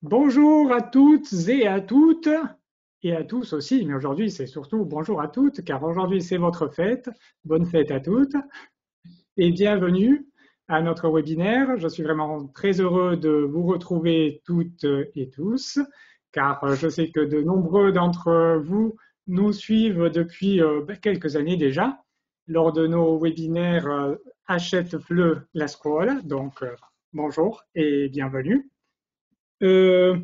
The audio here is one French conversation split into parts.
Bonjour à toutes et à toutes, et à tous aussi, mais aujourd'hui c'est surtout bonjour à toutes, car aujourd'hui c'est votre fête. Bonne fête à toutes et bienvenue à notre webinaire. Je suis vraiment très heureux de vous retrouver toutes et tous, car je sais que de nombreux d'entre vous nous suivent depuis quelques années déjà, lors de nos webinaires Achète-le la scuola, donc bonjour et bienvenue. Euh,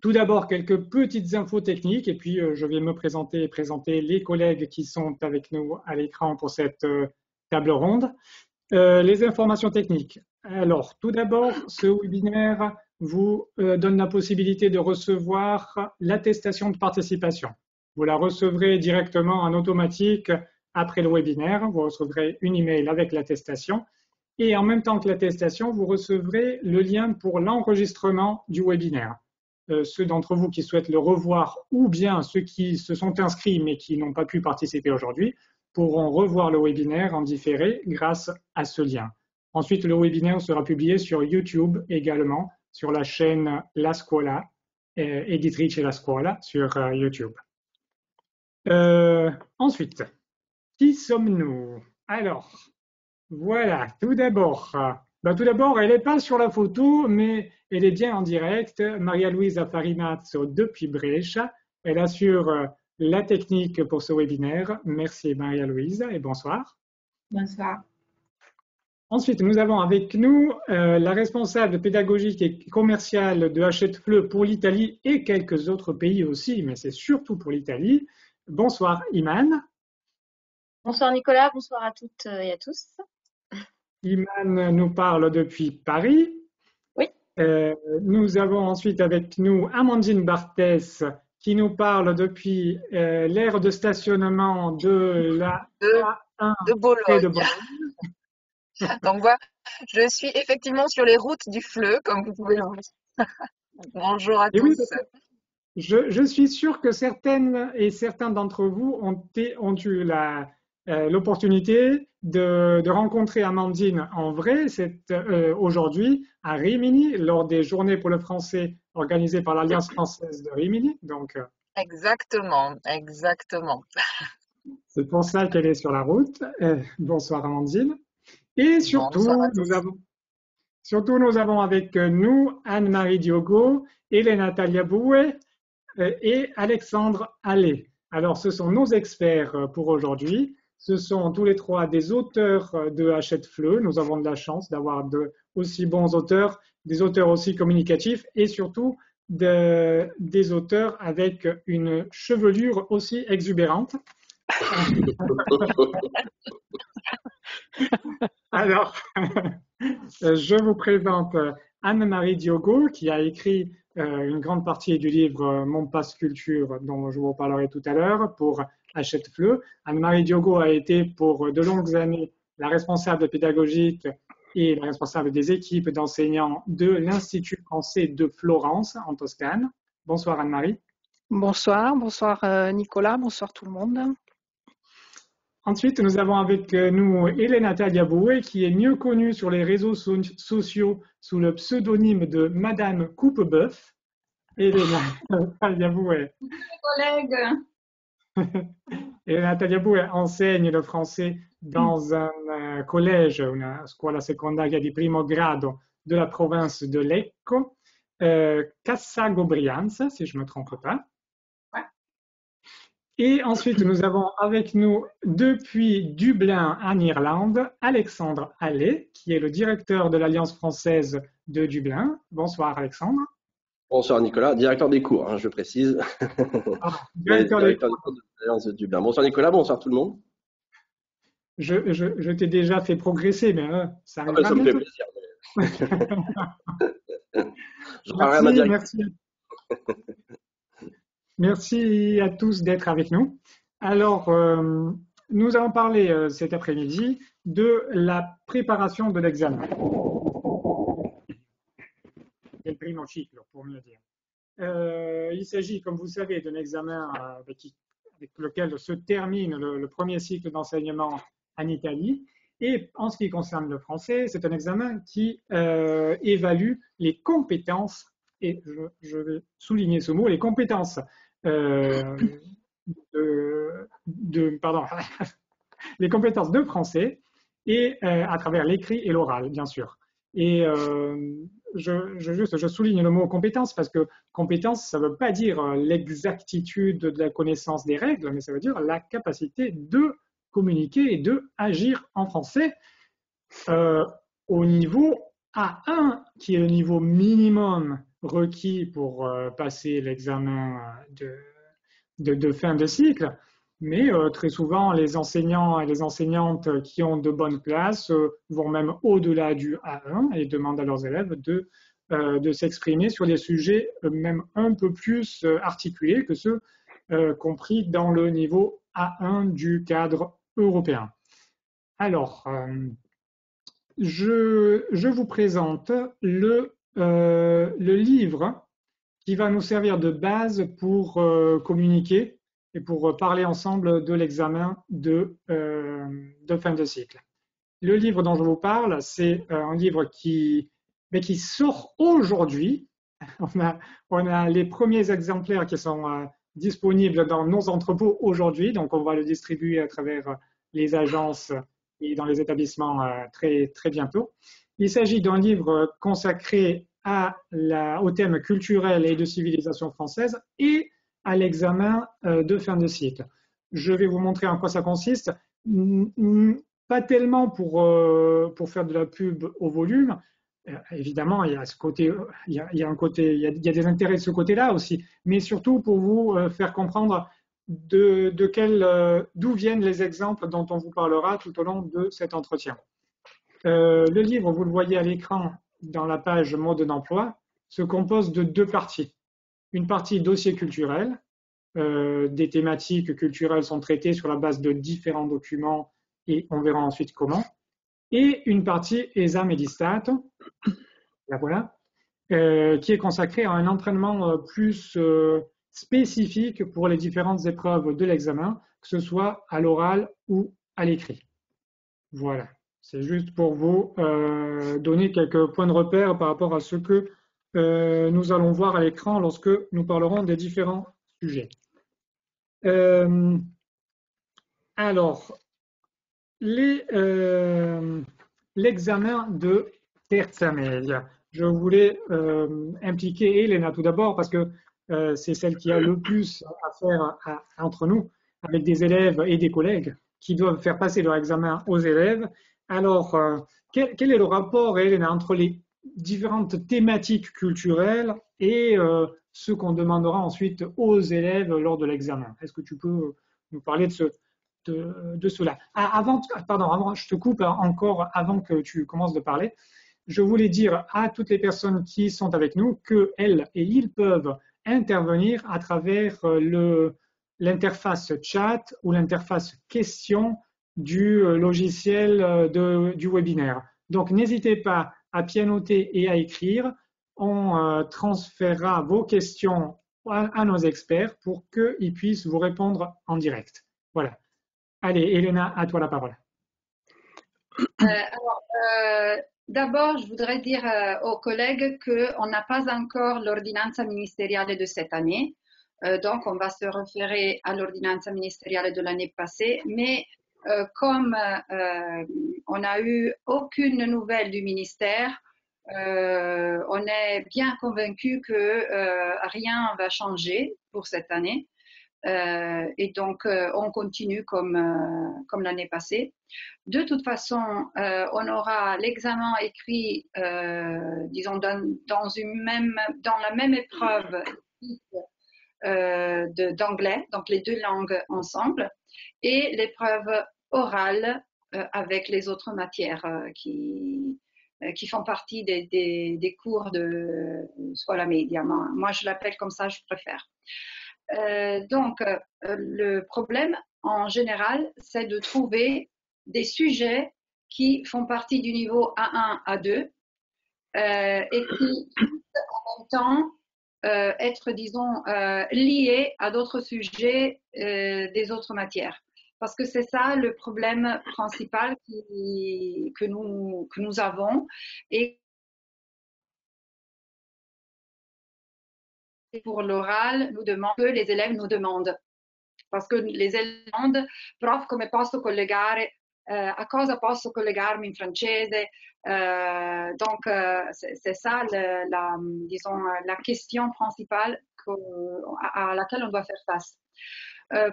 Tout d'abord, quelques petites infos techniques et puis je vais me présenter et présenter les collègues qui sont avec nous à l'écran pour cette table ronde. Les informations techniques. Alors, tout d'abord, ce webinaire vous donne la possibilité de recevoir l'attestation de participation. Vous la recevrez directement en automatique après le webinaire. Vous recevrez une email avec l'attestation. Et en même temps que l'attestation, vous recevrez le lien pour l'enregistrement du webinaire. Ceux d'entre vous qui souhaitent le revoir ou bien ceux qui se sont inscrits mais qui n'ont pas pu participer aujourd'hui pourront revoir le webinaire en différé grâce à ce lien. Ensuite, le webinaire sera publié sur YouTube également, sur la chaîne La Scuola, Editrice La Scuola sur YouTube. Ensuite, qui sommes-nous? Alors, voilà, tout d'abord, elle n'est pas sur la photo, mais elle est bien en direct. Maria-Luisa Farinazzo depuis Brescia. Elle assure la technique pour ce webinaire. Merci Maria-Louisa et bonsoir. Bonsoir. Ensuite, nous avons avec nous la responsable pédagogique et commerciale de Hachette-Fleu pour l'Italie et quelques autres pays aussi, mais c'est surtout pour l'Italie. Bonsoir Iman. Bonsoir Nicolas, bonsoir à toutes et à tous. Iman nous parle depuis Paris. Oui. Nous avons ensuite avec nous Amandine Barthès qui nous parle depuis l'aire de stationnement de la A1 de Bologne. près de Bologne. Donc voilà, je suis effectivement sur les routes du Fleu, comme vous pouvez le voir. Bonjour à tous. Oui, je suis sûr que certaines et certains d'entre vous ont eu l'opportunité de rencontrer Amandine en vrai. C'est aujourd'hui à Rimini, lors des Journées pour le français organisées par l'Alliance française de Rimini. Donc, Exactement. c'est pour ça qu'elle est sur la route. Bonsoir Amandine. Et surtout, nous avons avec nous Anne-Marie Diogo, Elena Tagliabue et Alexandre Allais. Alors, ce sont nos experts pour aujourd'hui. Ce sont tous les trois des auteurs de Hachette-Fleu. Nous avons de la chance d'avoir de aussi bons auteurs, des auteurs aussi communicatifs et surtout des auteurs avec une chevelure aussi exubérante. Alors, je vous présente Anne-Marie Diogo qui a écrit une grande partie du livre Mon Passe Culture dont je vous parlerai tout à l'heure pour Hachette-Fleu. Anne-Marie Diogo a été pour de longues années la responsable pédagogique et la responsable des équipes d'enseignants de l'Institut français de Florence en Toscane. Bonsoir Anne-Marie. Bonsoir Nicolas, bonsoir tout le monde. Ensuite, nous avons avec nous Elena Tagliabue, qui est mieux connue sur les réseaux sociaux sous le pseudonyme de Madame Coupe-Bœuf. Elena Tagliabue. Elena Tagliabue enseigne le français dans un collège, una scuola secondaria di primo grado de la province de Lecco, Cassago Brianza, si je ne me trompe pas. Et ensuite, nous avons avec nous, depuis Dublin en Irlande, Alexandre Allais, qui est le directeur de l'Alliance française de Dublin. Bonsoir Alexandre. Bonsoir Nicolas, directeur des cours, hein, je précise. Directeur des cours de l'Alliance de Dublin. Bonsoir Nicolas, bonsoir tout le monde. Je t'ai déjà fait progresser, mais ça arrive. Ça me fait plaisir. Je parlerai à ma directrice. Merci à tous d'être avec nous. Alors, nous allons parler cet après-midi de la préparation de l'examen. Il primo ciclo, pour mieux dire. Il s'agit, comme vous le savez, d'un examen avec lequel se termine le premier cycle d'enseignement en Italie. Et en ce qui concerne le français, c'est un examen qui évalue les compétences et je vais souligner ce mot, les compétences pardon, les compétences de français et à travers l'écrit et l'oral, bien sûr. Et je souligne le mot compétence parce que compétence, ça ne veut pas dire l'exactitude de la connaissance des règles, mais ça veut dire la capacité de communiquer et de agir en français au niveau A1, qui est le niveau minimum requis pour passer l'examen de fin de cycle. Mais très souvent, les enseignants et les enseignantes qui ont de bonnes places vont même au-delà du A1 et demandent à leurs élèves de s'exprimer sur des sujets même un peu plus articulés que ceux compris dans le niveau A1 du cadre européen. Alors, je vous présente le livre qui va nous servir de base pour communiquer et pour parler ensemble de l'examen de fin de cycle. Le livre dont je vous parle, c'est un livre qui sort aujourd'hui. On a les premiers exemplaires qui sont disponibles dans nos entrepôts aujourd'hui, donc on va le distribuer à travers les agences et dans les établissements très, très bientôt. Il s'agit d'un livre consacré au thème culturel et de civilisation française et à l'examen de fin de cycle. Je vais vous montrer en quoi ça consiste, pas tellement pour faire de la pub au volume. Évidemment, il y a ce côté, il y a des intérêts de ce côté-là aussi, mais surtout pour vous faire comprendre d'où viennent les exemples dont on vous parlera tout au long de cet entretien. Le livre, vous le voyez à l'écran dans la page mode d'emploi, se compose de deux parties. Une partie dossier culturel, des thématiques culturelles sont traitées sur la base de différents documents et on verra ensuite comment. Et une partie examen di Stato, la voilà, qui est consacrée à un entraînement plus spécifique pour les différentes épreuves de l'examen, que ce soit à l'oral ou à l'écrit. Voilà, c'est juste pour vous donner quelques points de repère par rapport à ce que nous allons voir à l'écran lorsque nous parlerons des différents sujets. Alors, l'examen de terza media. Je voulais impliquer Elena tout d'abord parce que c'est celle qui a le plus à faire entre nous, avec des élèves et des collègues qui doivent faire passer leur examen aux élèves. Alors, quel est le rapport, Elena, entre les différentes thématiques culturelles et ce qu'on demandera ensuite aux élèves lors de l'examen? Est-ce que tu peux nous parler de cela? Avant, je te coupe encore avant que tu commences de parler. Je voulais dire à toutes les personnes qui sont avec nous qu'elles et ils peuvent intervenir à travers l'interface chat ou l'interface question du logiciel du webinaire. Donc, n'hésitez pas à pianoter et à écrire. On transférera vos questions à nos experts pour qu'ils puissent vous répondre en direct. Voilà. Allez, Elena, à toi la parole. D'abord, je voudrais dire aux collègues qu'on n'a pas encore l'ordinanza ministériale de cette année. Donc, on va se référer à l'ordinanza ministériale de l'année passée. Mais comme on n'a eu aucune nouvelle du ministère, on est bien convaincu que rien va changer pour cette année. Et donc, on continue comme l'année passée. De toute façon, on aura l'examen écrit, disons, dans la même épreuve d'anglais, donc les deux langues ensemble, et l'épreuve orale avec les autres matières qui font partie des cours de scuola media. Moi, je l'appelle comme ça, je préfère. Donc, le problème, en général, c'est de trouver des sujets qui font partie du niveau A1, A2 et qui, en même temps, être, disons, liés à d'autres sujets des autres matières. Parce que c'est ça le problème principal que nous avons et pour l'oral, que les élèves nous demandent. Parce que les élèves demandent, prof, come posso collegare, a cosa posso collegarmi in francese. Donc, c'est ça, disons, la question principale à laquelle on doit faire face.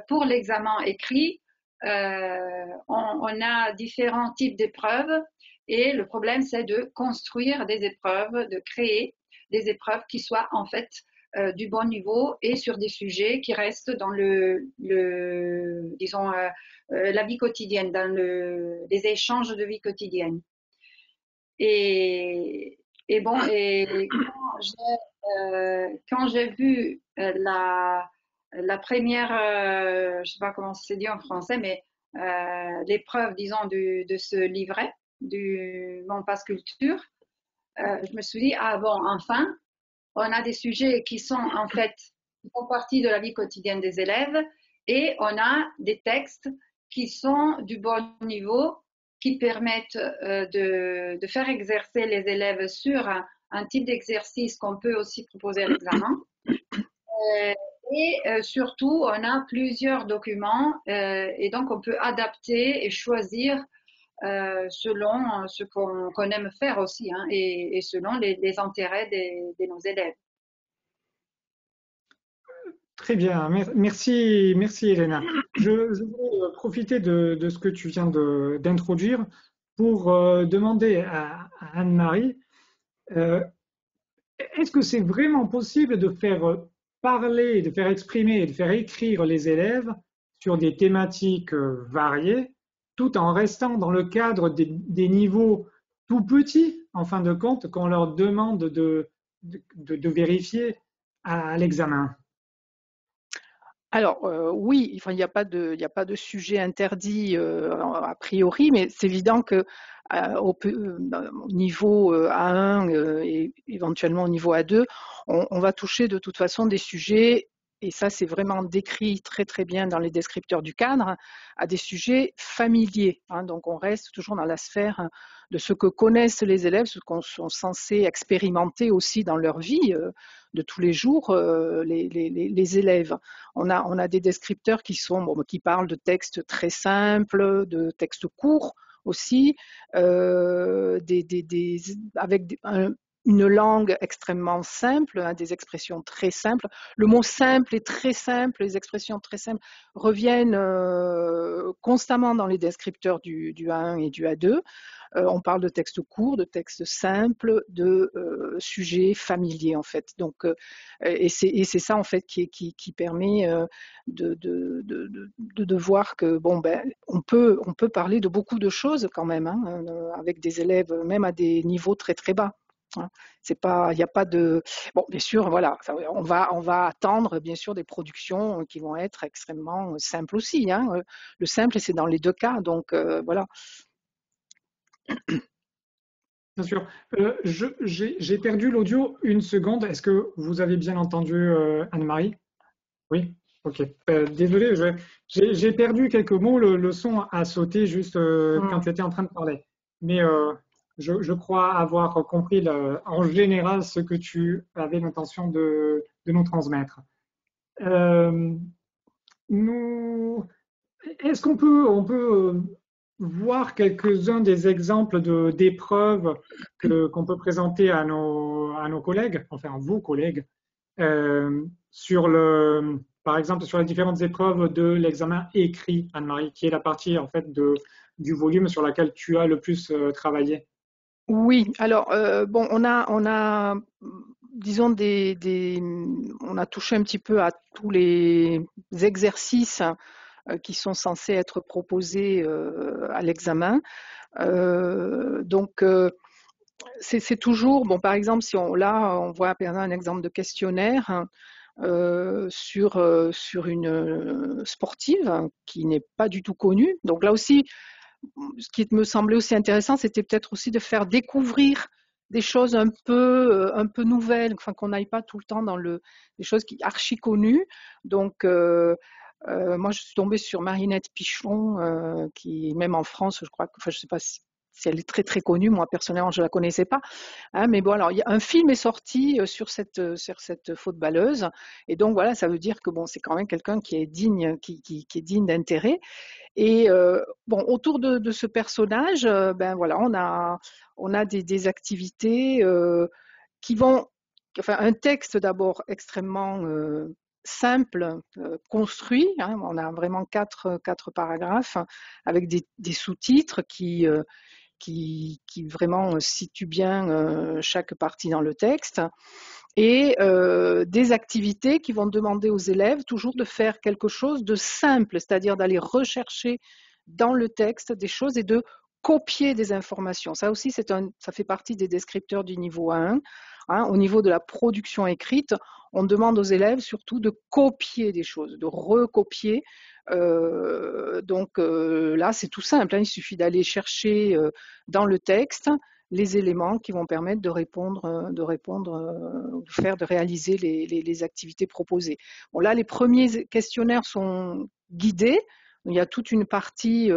Pour l'examen écrit, on a différents types d'épreuves et le problème, c'est de construire des épreuves, de créer des épreuves qui soient en fait du bon niveau et sur des sujets qui restent dans disons, la vie quotidienne, dans les échanges de vie quotidienne. Et bon, quand j'ai vu la première, je ne sais pas comment c'est dit en français, mais l'épreuve, disons, de ce livret, du Mon Passe Culture, je me suis dit, ah bon, enfin, on a des sujets qui sont en fait, qui font partie de la vie quotidienne des élèves et on a des textes qui sont du bon niveau, qui permettent de faire exercer les élèves sur un type d'exercice qu'on peut aussi proposer à l'examen. Et surtout, on a plusieurs documents et donc on peut adapter et choisir selon ce qu'on aime faire aussi hein, et selon les intérêts de nos élèves. Très bien, merci Elena. Je vais profiter de ce que tu viens d'introduire pour demander à Anne-Marie, est-ce que c'est vraiment possible de faire parler, de faire exprimer et de faire écrire les élèves sur des thématiques variées, tout en restant dans le cadre des niveaux tout petits, en fin de compte, qu'on leur demande de vérifier à l'examen? Alors oui, enfin, il n'y a pas de sujet interdit a priori, mais c'est évident que au niveau A1 et éventuellement au niveau A2, on va toucher de toute façon des sujets, et ça c'est vraiment décrit très très bien dans les descripteurs du cadre, à des sujets familiers. Hein, donc on reste toujours dans la sphère de ce que connaissent les élèves, ce qu'on sont censés expérimenter aussi dans leur vie de tous les jours, les élèves. On a des descripteurs qui parlent de textes très simples, de textes courts aussi, avec une langue extrêmement simple, hein, des expressions très simples. Le mot simple et très simple, les expressions très simples reviennent constamment dans les descripteurs du A1 et du A2. On parle de textes courts, de textes simples, de sujets familiers en fait. Donc, et c'est ça en fait qui permet de voir que bon ben on peut parler de beaucoup de choses quand même hein, avec des élèves même à des niveaux très très bas. Hein. C'est pas, il n'y a pas de bon, bien sûr, voilà, on va attendre bien sûr des productions qui vont être extrêmement simples aussi. Hein. Le simple, c'est dans les deux cas, donc voilà. Bien sûr. J'ai perdu l'audio une seconde. Est-ce que vous avez bien entendu Anne-Marie? Oui? Ok. Désolé, j'ai perdu quelques mots. Le son a sauté juste quand tu étais en train de parler. Mais je crois avoir compris en général ce que tu avais l'intention de nous transmettre. Est-ce qu'on peut voir quelques-uns des exemples d'épreuves qu'on peut présenter à nos collègues, enfin vos collègues, par exemple sur les différentes épreuves de l'examen écrit, Anne-Marie, qui est la partie en fait du volume sur laquelle tu as le plus travaillé? Oui, alors bon, on a disons on a touché un petit peu à tous les exercices qui sont censés être proposés à l'examen. Donc c'est toujours bon. Par exemple, si on voit par exemple un exemple de questionnaire sur une sportive qui n'est pas du tout connue. Donc là aussi, ce qui me semblait aussi intéressant, c'était peut-être aussi de faire découvrir des choses un peu nouvelles, enfin qu'on n'aille pas tout le temps dans des choses qui archi connues. Donc moi, je suis tombée sur Marinette Pichon, qui même en France, je crois, enfin je sais pas si si elle est très très connue. Moi personnellement, je la connaissais pas. Hein, mais bon, alors un film est sorti sur cette footballeuse, et donc voilà, ça veut dire que bon, c'est quand même quelqu'un qui est digne, qui est digne d'intérêt. Et bon, autour de ce personnage, ben voilà, on a des activités qui vont, enfin, un texte d'abord extrêmement simple, construit. Hein, on a vraiment quatre paragraphes avec des sous-titres qui vraiment situent bien chaque partie dans le texte, et des activités qui vont demander aux élèves toujours de faire quelque chose de simple, c'est-à-dire d'aller rechercher dans le texte des choses et de copier des informations. Ça aussi, ça fait partie des descripteurs du niveau 1. Hein, au niveau de la production écrite, on demande aux élèves surtout de copier des choses, de recopier. Donc là, c'est tout simple. Hein, il suffit d'aller chercher dans le texte les éléments qui vont permettre de réaliser les activités proposées. Bon, là, les premiers questionnaires sont guidés. Il y a toute une partie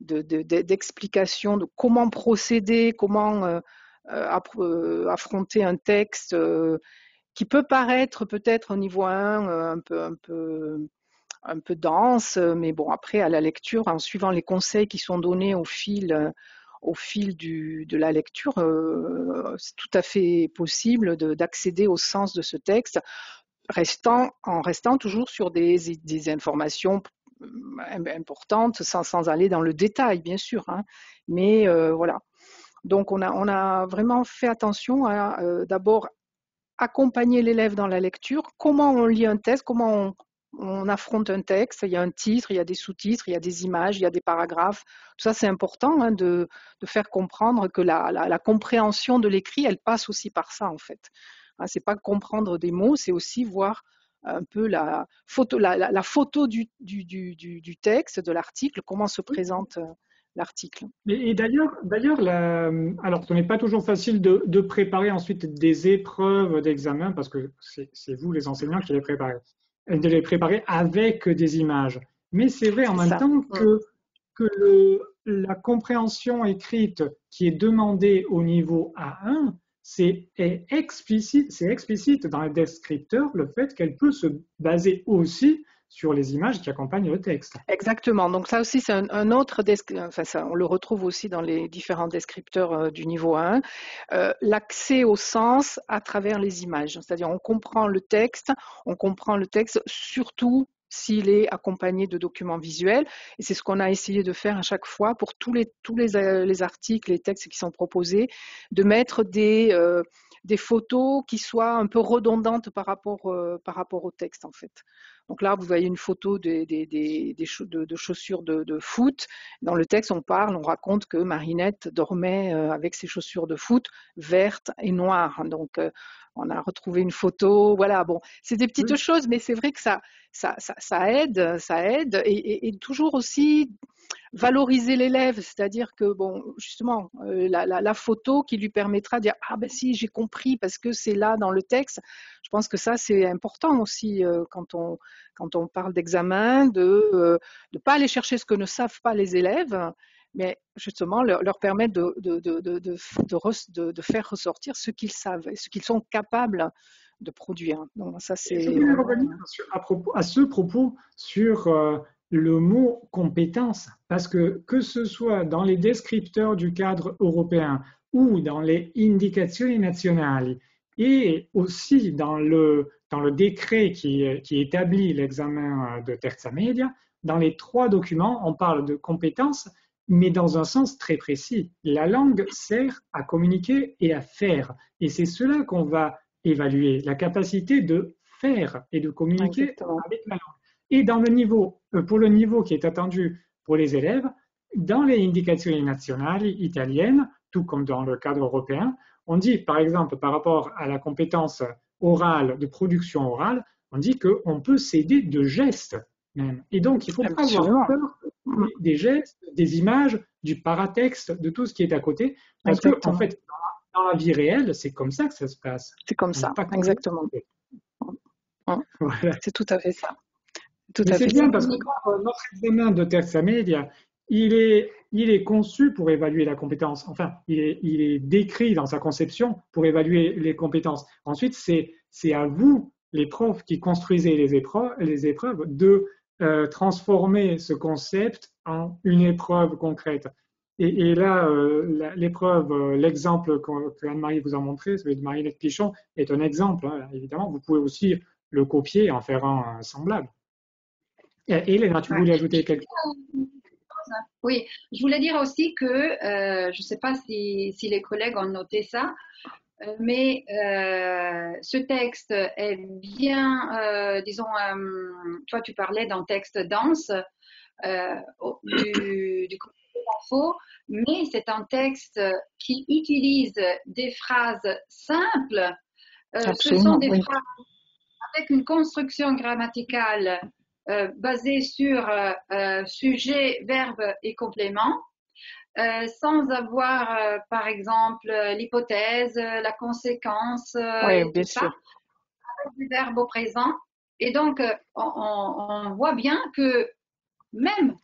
d'explication de comment procéder, comment affronter un texte qui peut paraître peut-être au niveau 1 un peu dense, mais bon, après, à la lecture, en suivant les conseils qui sont donnés au fil de la lecture, c'est tout à fait possible d'accéder au sens de ce texte, en restant toujours sur des informations importantes, sans aller dans le détail, bien sûr. Hein. Mais voilà. Donc, on a vraiment fait attention à d'abord accompagner l'élève dans la lecture, comment on lit un texte, comment on affronte un texte. Il y a un titre, il y a des sous-titres, il y a des images, il y a des paragraphes. Tout ça, c'est important, hein, de faire comprendre que la compréhension de l'écrit, elle passe aussi par ça, en fait. Hein, c'est pas comprendre des mots, c'est aussi voir un peu la photo du texte, de l'article, comment se présente l'article. Et d'ailleurs, alors ce n'est pas toujours facile de préparer ensuite des épreuves d'examen, parce que c'est vous les enseignants qui les préparez, de les préparer avec des images. Mais c'est vrai en même temps que la compréhension écrite qui est demandée au niveau A1, c'est explicite dans le descripteur le fait qu'elle peut se baser aussi sur les images qui accompagnent le texte. Exactement. Donc ça aussi, c'est un autre, enfin ça, on le retrouve aussi dans les différents descripteurs du niveau 1, l'accès au sens à travers les images. C'est-à-dire on comprend le texte surtout s'il est accompagné de documents visuels. Et c'est ce qu'on a essayé de faire à chaque fois pour tous les articles, les textes qui sont proposés, de mettre des photos qui soient un peu redondantes par rapport au texte, en fait. Donc là, vous voyez une photo de chaussures de foot. Dans le texte, on raconte que Marinette dormait avec ses chaussures de foot vertes et noires. Donc, on a retrouvé une photo. Voilà, bon, c'est des petites choses, mais c'est vrai que ça aide. Et toujours aussi valoriser l'élève, c'est-à-dire que bon, justement, la photo qui lui permettra de dire ah ben si j'ai compris parce que c'est là dans le texte. Je pense que ça c'est important aussi quand on parle d'examen, de pas aller chercher ce que ne savent pas les élèves, mais justement leur permettre de faire ressortir ce qu'ils savent et ce qu'ils sont capables de produire. Donc ça c'est. Je voulais revenir à ce propos sur le mot compétence, parce que ce soit dans les descripteurs du cadre européen ou dans les indicazioni nazionali et aussi dans le décret qui établit l'examen de terza media, dans les trois documents, on parle de compétences, mais dans un sens très précis. La langue sert à communiquer et à faire, et c'est cela qu'on va évaluer, la capacité de faire et de communiquer Exactement. avec la langue. Et pour le niveau qui est attendu pour les élèves, dans les indicazioni nazionali italiennes, tout comme dans le cadre européen, on dit par exemple par rapport à la compétence orale, de production orale, on dit qu'on peut s'aider de gestes même. Et donc il ne faut pas avoir peur des gestes, des images, du paratexte, de tout ce qui est à côté, parce que en fait, dans la vie réelle, c'est comme ça que ça se passe. C'est comme ça, exactement. Voilà. C'est tout à fait ça. C'est bien parce que notre examen de terza media, il est conçu pour évaluer la compétence. Enfin, il est décrit dans sa conception pour évaluer les compétences. Ensuite, c'est à vous, les profs qui construisez les épreuves de transformer ce concept en une épreuve concrète. Et là, l'épreuve, l'exemple que Anne-Marie vous a montré, celui de Marinette Pichon, est un exemple. Hein, évidemment, vous pouvez aussi le copier et en faire un semblable. Et Léna, tu voulais ajouter quelque chose? Oui, je voulais dire aussi que je ne sais pas si les collègues ont noté ça, mais ce texte est bien, disons, toi tu parlais d'un texte dense du comité d'info, mais c'est un texte qui utilise des phrases simples. Ce sont des phrases avec une construction grammaticale basée sur sujet, verbe et complément. Sans avoir, par exemple, l'hypothèse, la conséquence et tout ça, avec du verbe au présent. Et donc, on voit bien que même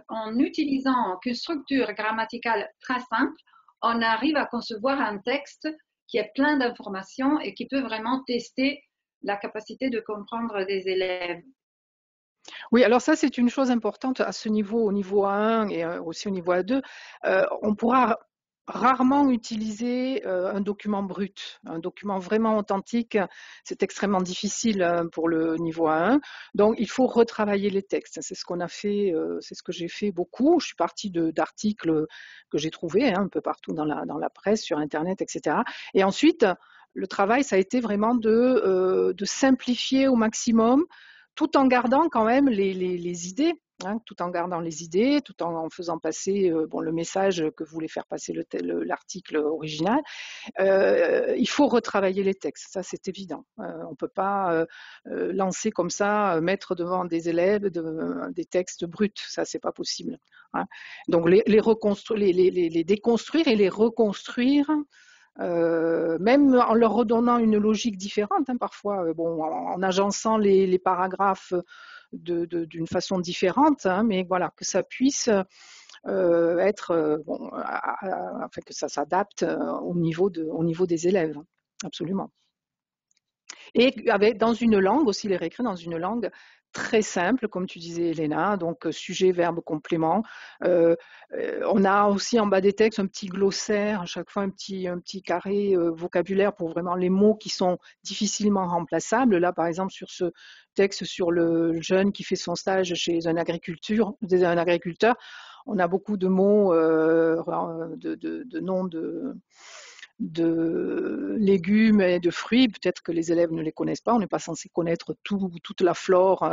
en utilisant qu'une structure grammaticale très simple, on arrive à concevoir un texte qui est plein d'informations et qui peut vraiment tester la capacité de comprendre des élèves. Oui, alors ça, c'est une chose importante à ce niveau, au niveau A1 et aussi au niveau A2. On pourra rarement utiliser un document brut, un document vraiment authentique. C'est extrêmement difficile pour le niveau A1. Donc, il faut retravailler les textes. C'est ce qu'on a fait, c'est ce que j'ai fait beaucoup. Je suis partie d'articles que j'ai trouvés un peu partout dans la presse, sur Internet, etc. Et ensuite, le travail, ça a été vraiment de simplifier au maximum, tout en gardant quand même les idées, hein, tout en gardant les idées, tout en faisant passer le message que voulait faire passer l'article original. Il faut retravailler les textes, ça c'est évident. On ne peut pas lancer comme ça, mettre devant des élèves des textes bruts, ça c'est pas possible. Hein. Donc les déconstruire et les reconstruire, même en leur redonnant une logique différente, hein, parfois, en agençant les paragraphes d'une façon différente, hein, mais voilà, que ça puisse être, enfin, que ça s'adapte au niveau des élèves, absolument. Et dans une langue aussi, les réécrire dans une langue très simple, comme tu disais, Elena, donc sujet, verbe, complément. On a aussi en bas des textes un petit glossaire, à chaque fois un petit carré vocabulaire pour vraiment les mots qui sont difficilement remplaçables. Là, par exemple, sur ce texte sur le jeune qui fait son stage chez un agriculteur, on a beaucoup de mots, de noms de légumes et de fruits, peut-être que les élèves ne les connaissent pas, on n'est pas censé connaître toute la flore,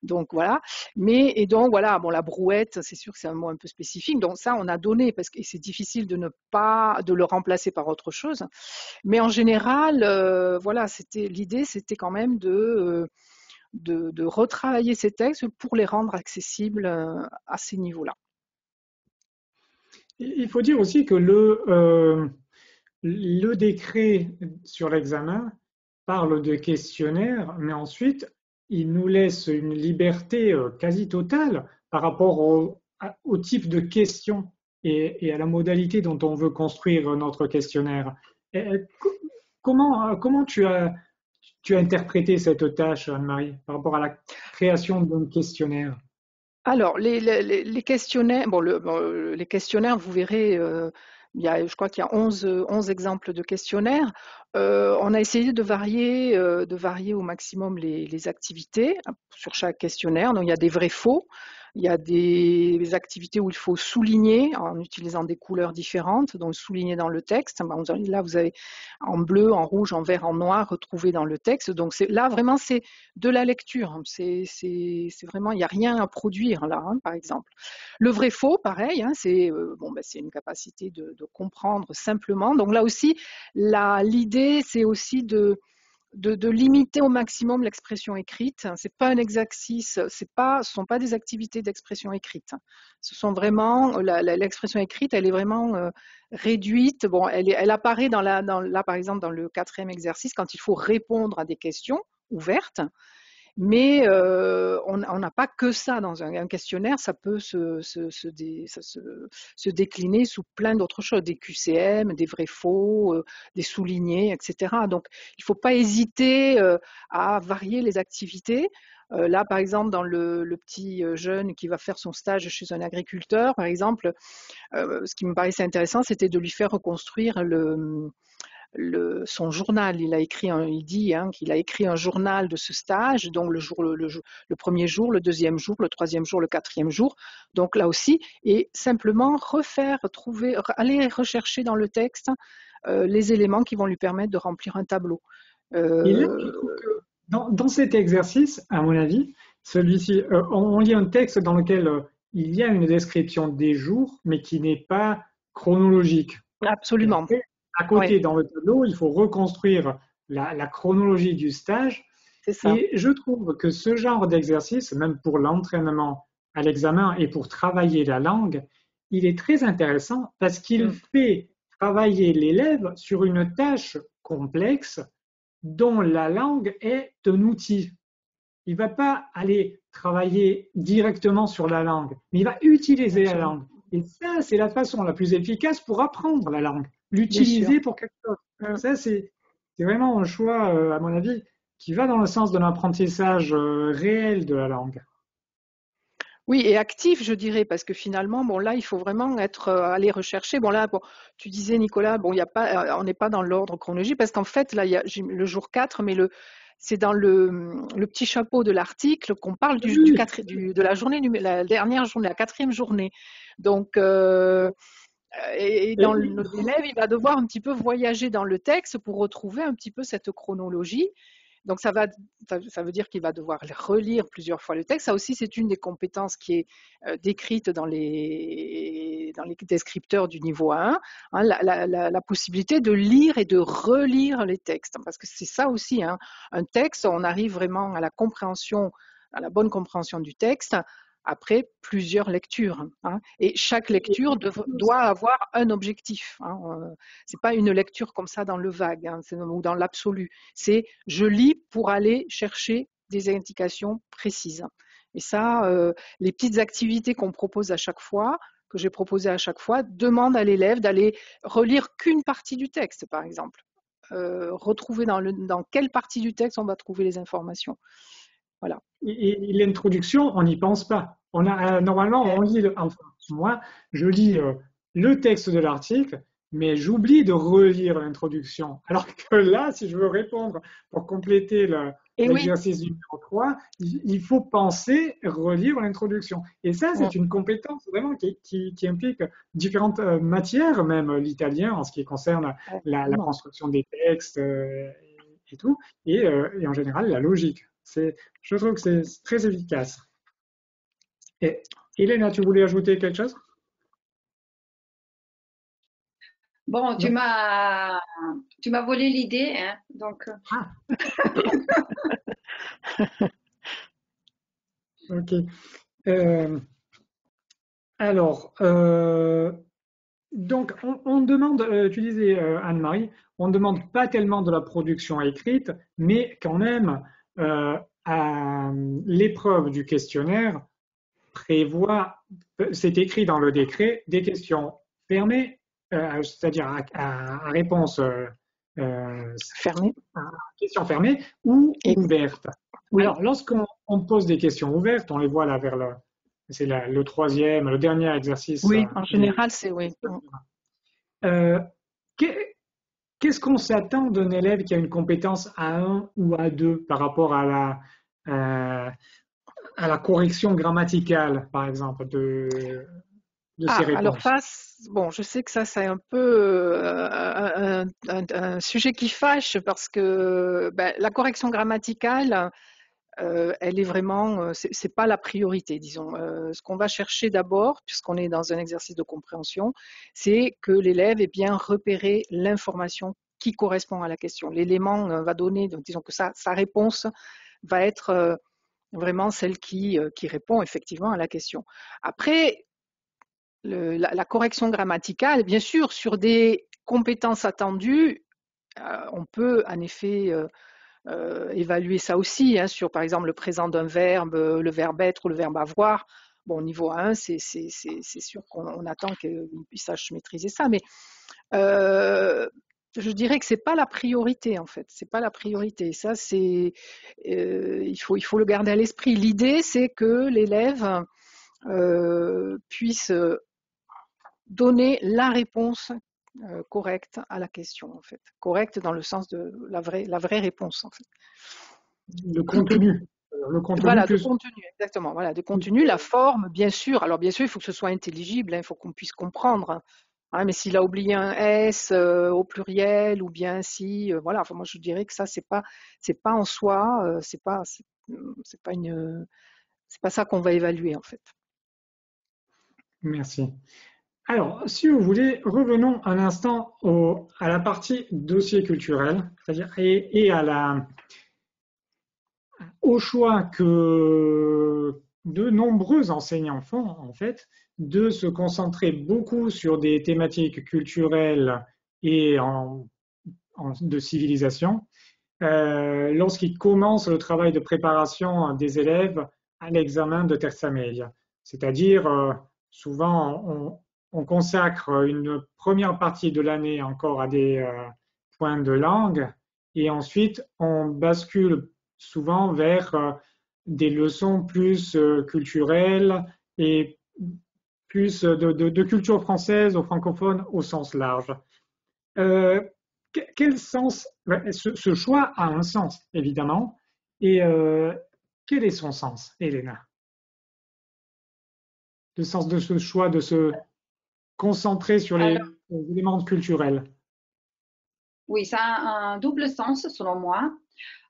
donc voilà. Et donc voilà, bon, la brouette, c'est sûr que c'est un mot un peu spécifique, donc ça on a donné parce que c'est difficile de le remplacer par autre chose. Mais en général, voilà, l'idée, c'était quand même de retravailler ces textes pour les rendre accessibles à ces niveaux-là. Il faut dire aussi que le décret sur l'examen parle de questionnaire, mais ensuite, il nous laisse une liberté quasi totale par rapport au type de questions et à la modalité dont on veut construire notre questionnaire. Comment tu as interprété cette tâche, Anne-Marie, par rapport à la création d'un questionnaire? Alors, les questionnaires, les questionnaires, vous verrez, je crois qu'il y a 11 exemples de questionnaires. On a essayé de varier au maximum les activités sur chaque questionnaire. Donc, il y a des vrais-faux. Il y a des activités où il faut souligner en utilisant des couleurs différentes, donc souligner dans le texte. Là, vous avez en bleu, en rouge, en vert, en noir retrouvé dans le texte. Donc là, vraiment, c'est de la lecture. C'est vraiment, il n'y a rien à produire là, hein, par exemple. Le vrai-faux, pareil, hein, c'est une capacité de comprendre simplement. Donc là aussi, l'idée, c'est aussi de limiter au maximum l'expression écrite. C'est pas un exercice, ce sont pas des activités d'expression écrite. Ce sont vraiment, l'expression écrite, elle est vraiment réduite. Bon, elle apparaît là, par exemple, dans le 4e exercice, quand il faut répondre à des questions ouvertes. Mais on n'a pas que ça dans un questionnaire, ça peut se décliner sous plein d'autres choses, des QCM, des vrais-faux, des soulignés, etc. Donc il ne faut pas hésiter à varier les activités. Là, par exemple, dans le petit jeune qui va faire son stage chez un agriculteur, par exemple, ce qui me paraissait intéressant, c'était de lui faire reconstruire son journal. Il dit qu'il a écrit un journal de ce stage, donc le premier jour, le deuxième jour, le troisième jour, le quatrième jour. Donc là aussi, et simplement aller rechercher dans le texte les éléments qui vont lui permettre de remplir un tableau. Et là, je trouve que dans cet exercice, à mon avis, celui-ci, on lit un texte dans lequel il y a une description des jours, mais qui n'est pas chronologique. Absolument. Après, à côté, dans le tableau, il faut reconstruire la chronologie du stage. C'est ça. Et je trouve que ce genre d'exercice, même pour l'entraînement à l'examen et pour travailler la langue, il est très intéressant parce qu'il fait travailler l'élève sur une tâche complexe dont la langue est un outil. Il ne va pas aller travailler directement sur la langue, mais il va utiliser la langue. Et ça, c'est la façon la plus efficace pour apprendre la langue, l'utiliser pour quelque chose. Ça, c'est vraiment un choix, à mon avis, qui va dans le sens de l'apprentissage réel de la langue. Oui, et actif, je dirais, parce que finalement, bon, là, il faut vraiment aller rechercher. Bon, là, bon, tu disais, Nicolas, bon, y a pas, on n'est pas dans l'ordre chronologique, parce qu'en fait, là, il y a le jour 4, mais c'est dans le petit chapeau de l'article qu'on parle de la journée, la dernière journée, la quatrième journée. Donc, l'élève, il va devoir un petit peu voyager dans le texte pour retrouver un petit peu cette chronologie. Donc ça veut dire qu'il va devoir relire plusieurs fois le texte. Ça aussi, c'est une des compétences qui est décrite dans les descripteurs du niveau 1, hein, la possibilité de lire et de relire les textes. Parce que c'est ça aussi, hein, un texte, on arrive vraiment à la bonne compréhension du texte après plusieurs lectures. Hein, et chaque lecture doit avoir un objectif. Hein, c'est pas une lecture comme ça dans le vague, hein, ou dans l'absolu. C'est je lis pour aller chercher des indications précises. Et ça, les petites activités qu'on propose à chaque fois, que j'ai proposées à chaque fois, demandent à l'élève d'aller relire qu'une partie du texte, par exemple. Retrouver dans quelle partie du texte on va trouver les informations. Voilà. Et l'introduction, on n'y pense pas. Normalement, on lit, enfin, moi, je lis le texte de l'article, mais j'oublie de relire l'introduction. Alors que là, si je veux répondre pour compléter l'exercice numéro 3, il faut penser relire l'introduction. Et ça, c'est une compétence vraiment qui implique différentes matières, même l'italien en ce qui concerne la construction des textes et tout, et en général la logique. Je trouve que c'est très efficace. Et Elena, tu voulais ajouter quelque chose? Bon, tu m'as volé l'idée, hein, donc. Ah. Ok. Alors, donc, on demande, tu disais Anne-Marie, on ne demande pas tellement de la production écrite, mais quand même, à l'épreuve du questionnaire prévoit, c'est écrit dans le décret, des questions fermées, c'est-à-dire à réponse fermée, questions fermées ou ouvertes. Oui. Alors, lorsqu'on pose des questions ouvertes, on les voit là c'est le troisième, le dernier exercice. Oui, en général, c'est oui. Qu'est-ce qu'on s'attend d'un élève qui a une compétence A1 ou A2 par rapport à la correction grammaticale, par exemple, de ces réponses? Alors bon, je sais que ça c'est un peu un sujet qui fâche parce que la correction grammaticale, elle est vraiment, c'est pas la priorité, disons. Ce qu'on va chercher d'abord, puisqu'on est dans un exercice de compréhension, c'est que l'élève ait bien repéré l'information qui correspond à la question. L'élément va donner, donc disons que sa réponse va être vraiment celle qui répond effectivement à la question. Après, la correction grammaticale, bien sûr, sur des compétences attendues, on peut en effet évaluer ça aussi, hein, sur par exemple le présent d'un verbe, le verbe être ou le verbe avoir. Bon, au niveau A1, c'est sûr qu'on attend qu'il sache maîtriser ça, mais je dirais que c'est pas la priorité en fait. C'est pas la priorité. Ça, il faut le garder à l'esprit. L'idée, c'est que l'élève puisse donner la réponse correcte à la question en fait. Correcte dans le sens de la vraie réponse en fait. Le contenu. Le contenu voilà, plus... de contenu, exactement. Voilà, de contenu, la forme, bien sûr. Alors, bien sûr, il faut que ce soit intelligible, hein, il faut qu'on puisse comprendre. Hein, mais s'il a oublié un S au pluriel, ou bien si, voilà. Enfin, moi, je dirais que ça, c'est pas en soi, c'est pas ça qu'on va évaluer en fait. Merci. Alors, si vous voulez, revenons un instant à la partie dossier culturel, c'est-à-dire et au choix que de nombreux enseignants font, en fait, de se concentrer beaucoup sur des thématiques culturelles et de civilisation, lorsqu'ils commencent le travail de préparation des élèves à l'examen de terza media. C'est-à-dire, souvent, on consacre une première partie de l'année encore à des points de langue et ensuite on bascule souvent vers des leçons plus culturelles et plus de culture française ou francophone au sens large. Quel sens, ce choix a un sens, évidemment, et quel est son sens, Elena? Le sens de ce choix de se concentrer sur les éléments culturels. Oui, ça a un double sens selon moi.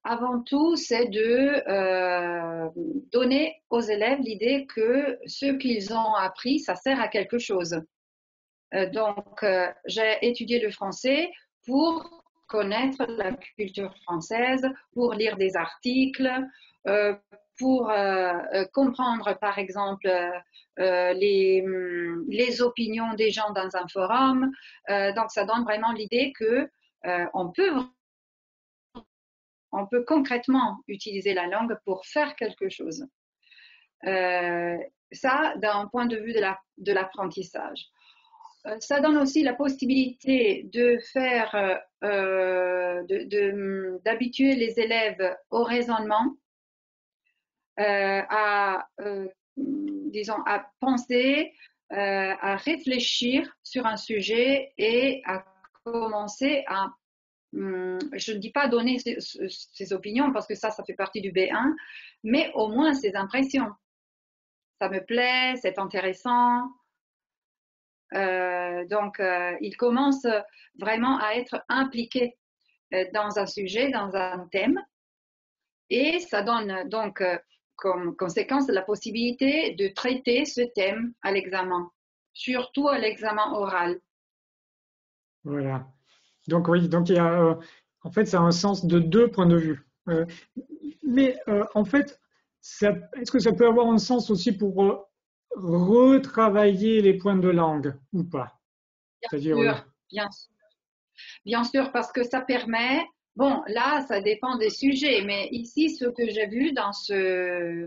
Avant tout, c'est de donner aux élèves l'idée que ce qu'ils ont appris, ça sert à quelque chose. Donc, j'ai étudié le français pour connaître la culture française, pour lire des articles, pour comprendre, par exemple, les opinions des gens dans un forum. Donc, ça donne vraiment l'idée que on peut concrètement utiliser la langue pour faire quelque chose. Ça, d'un point de vue de l'apprentissage. Ça donne aussi la possibilité de faire, d'habituer les élèves au raisonnement, disons, à penser, à réfléchir sur un sujet et à commencer à je ne dis pas donner ses opinions parce que ça fait partie du B1, mais au moins ses impressions. Ça me plaît, c'est intéressant. Donc, il commence vraiment à être impliqué dans un sujet, dans un thème, et ça donne donc comme conséquence la possibilité de traiter ce thème à l'examen, surtout à l'examen oral. Voilà. Donc oui, donc il y a, en fait, ça a un sens de deux points de vue. Mais en fait, est-ce que ça peut avoir un sens aussi pour retravailler les points de langue ou pas? Bien sûr, parce que ça permet, bon, là, ça dépend des sujets, mais ici, ce que j'ai vu dans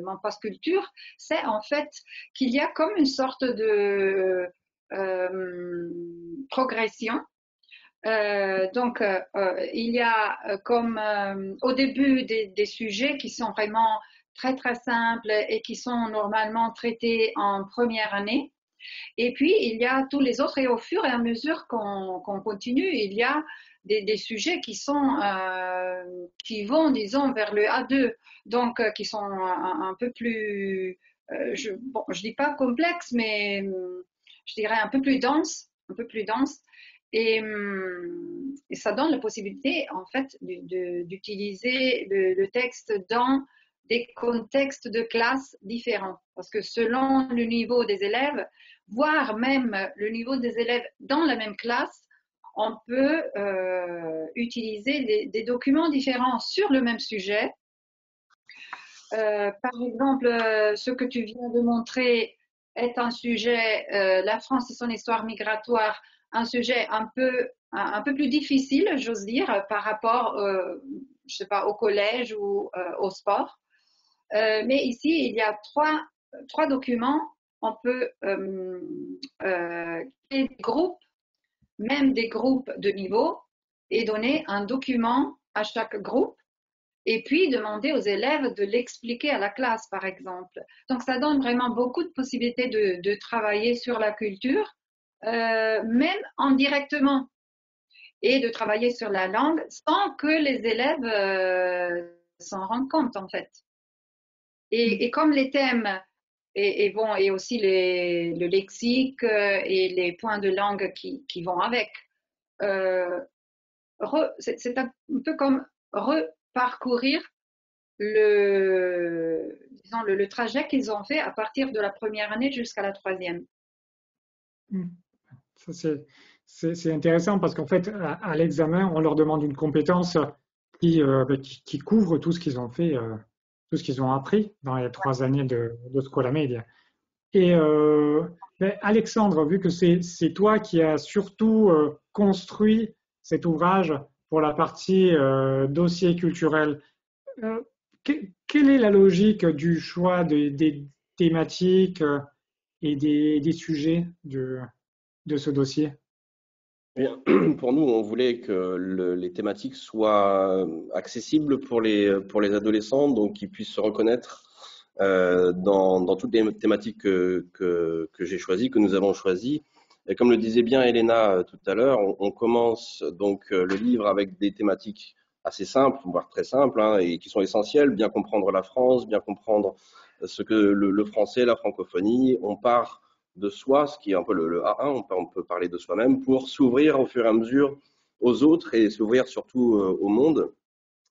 mon passe culture, c'est en fait qu'il y a comme une sorte de progression. Donc, il y a comme au début des sujets qui sont vraiment très très simples et qui sont normalement traités en première année. Et puis, il y a tous les autres, et au fur et à mesure qu'on continue, il y a des sujets qui vont, disons, vers le A2, donc qui sont un peu plus, je dis pas complexe, mais je dirais un peu plus dense, et ça donne la possibilité, en fait, d'utiliser le texte dans des contextes de classe différents, parce que selon le niveau des élèves, voire même le niveau des élèves dans la même classe, on peut utiliser des documents différents sur le même sujet. Par exemple, ce que tu viens de montrer est un sujet, la France et son histoire migratoire, un sujet un peu plus difficile, j'ose dire, par rapport, je sais pas, au collège ou au sport. Mais ici, il y a trois documents. On peut créer des groupes, même des groupes de niveau, et donner un document à chaque groupe, et puis demander aux élèves de l'expliquer à la classe, par exemple. Donc, ça donne vraiment beaucoup de possibilités de travailler sur la culture, même indirectement, et de travailler sur la langue sans que les élèves s'en rendent compte, en fait. Et comme les thèmes et aussi le lexique et les points de langue qui vont avec, c'est un peu comme reparcourir disons, le trajet qu'ils ont fait à partir de la première année jusqu'à la troisième. Ça, c'est intéressant parce qu'en fait, à l'examen, on leur demande une compétence qui couvre tout ce qu'ils ont fait, tout ce qu'ils ont appris dans les 3 années de Scuola Media. Et Alexandre, vu que c'est toi qui as surtout construit cet ouvrage pour la partie dossier culturel, quelle est la logique du choix des thématiques et des sujets de ce dossier? Bien, pour nous, on voulait que les thématiques soient accessibles pour les adolescents, donc qu'ils puissent se reconnaître dans toutes les thématiques que j'ai choisies, que nous avons choisies. Et comme le disait bien Elena tout à l'heure, on commence donc le livre avec des thématiques assez simples, voire très simples, hein, et qui sont essentielles, bien comprendre la France, bien comprendre ce que le français, la francophonie. On part de soi, ce qui est un peu le A1, on peut parler de soi-même, pour s'ouvrir au fur et à mesure aux autres et s'ouvrir surtout au monde.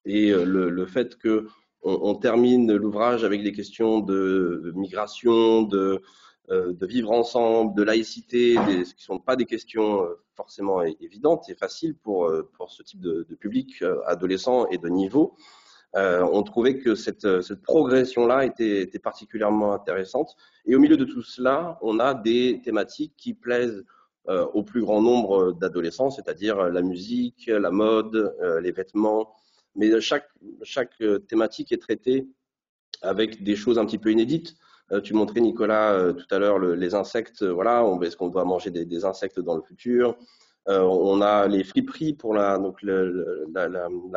Et le fait que on termine l'ouvrage avec des questions de migration, de vivre ensemble, de laïcité, ce qui ne sont pas des questions forcément évidentes et faciles pour ce type de public adolescent et de niveau. On trouvait que cette progression-là était particulièrement intéressante. Et au milieu de tout cela, on a des thématiques qui plaisent au plus grand nombre d'adolescents, c'est-à-dire la musique, la mode, les vêtements. Mais chaque thématique est traitée avec des choses un petit peu inédites. Tu montrais, Nicolas, tout à l'heure les insectes. Voilà, est-ce qu'on doit manger des insectes dans le futur? On a les friperies pour la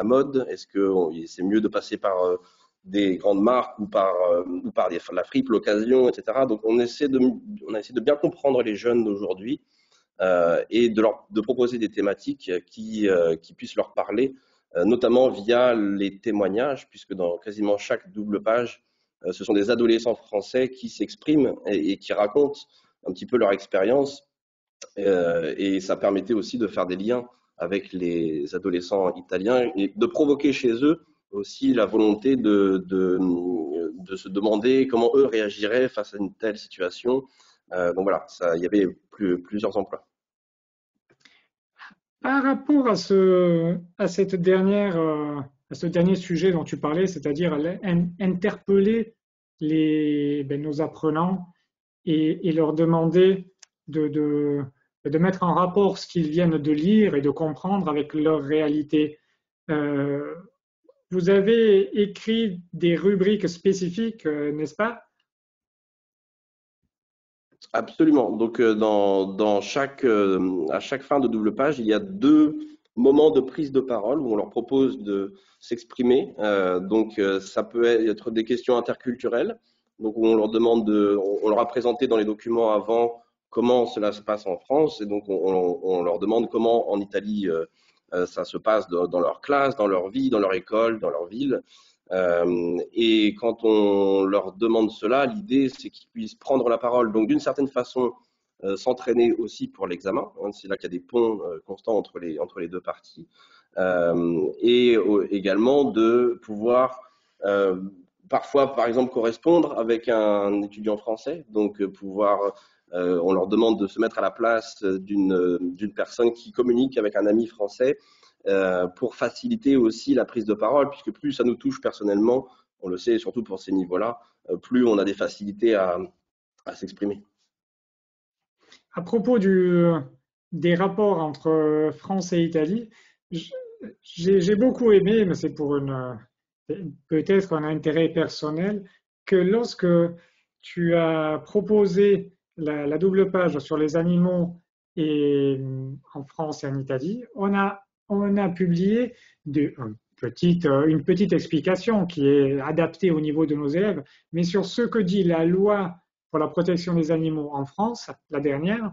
mode. Est-ce que c'est mieux de passer par des grandes marques ou par la fripe, l'occasion, etc. Donc on a essayé de bien comprendre les jeunes d'aujourd'hui et de proposer des thématiques qui puissent leur parler, notamment via les témoignages, puisque dans quasiment chaque double page, ce sont des adolescents français qui s'expriment et qui racontent un petit peu leur expérience. Et ça permettait aussi de faire des liens avec les adolescents italiens et de provoquer chez eux aussi la volonté de se demander comment eux réagiraient face à une telle situation. Donc voilà, il y avait plusieurs emplois. Par rapport à ce dernier sujet dont tu parlais, c'est-à-dire interpeller nos apprenants et leur demander de mettre en rapport ce qu'ils viennent de lire et de comprendre avec leur réalité. Vous avez écrit des rubriques spécifiques, n'est-ce pas? Absolument. Donc, à chaque fin de double page, il y a 2 moments de prise de parole où on leur propose de s'exprimer. Ça peut être des questions interculturelles. Donc, où on leur a présenté dans les documents avant comment cela se passe en France. Et donc, on leur demande comment en Italie ça se passe dans leur classe, dans leur vie, dans leur école, dans leur ville. Et quand on leur demande cela, l'idée c'est qu'ils puissent prendre la parole, donc d'une certaine façon s'entraîner aussi pour l'examen. Hein, c'est là qu'il y a des ponts constants entre les 2 parties. Et également de pouvoir parfois, par exemple, correspondre avec un étudiant français. Donc on leur demande de se mettre à la place d'une personne qui communique avec un ami français. Pour faciliter aussi la prise de parole, puisque plus ça nous touche personnellement, on le sait, surtout pour ces niveaux-là, plus on a des facilités à s'exprimer. À propos des rapports entre France et Italie, j'ai beaucoup aimé, mais c'est pour peut-être un intérêt personnel, que lorsque tu as proposé la double page sur les animaux et, en France et en Italie, on a publié une petite explication qui est adaptée au niveau de nos élèves, mais sur ce que dit la loi pour la protection des animaux en France, la dernière,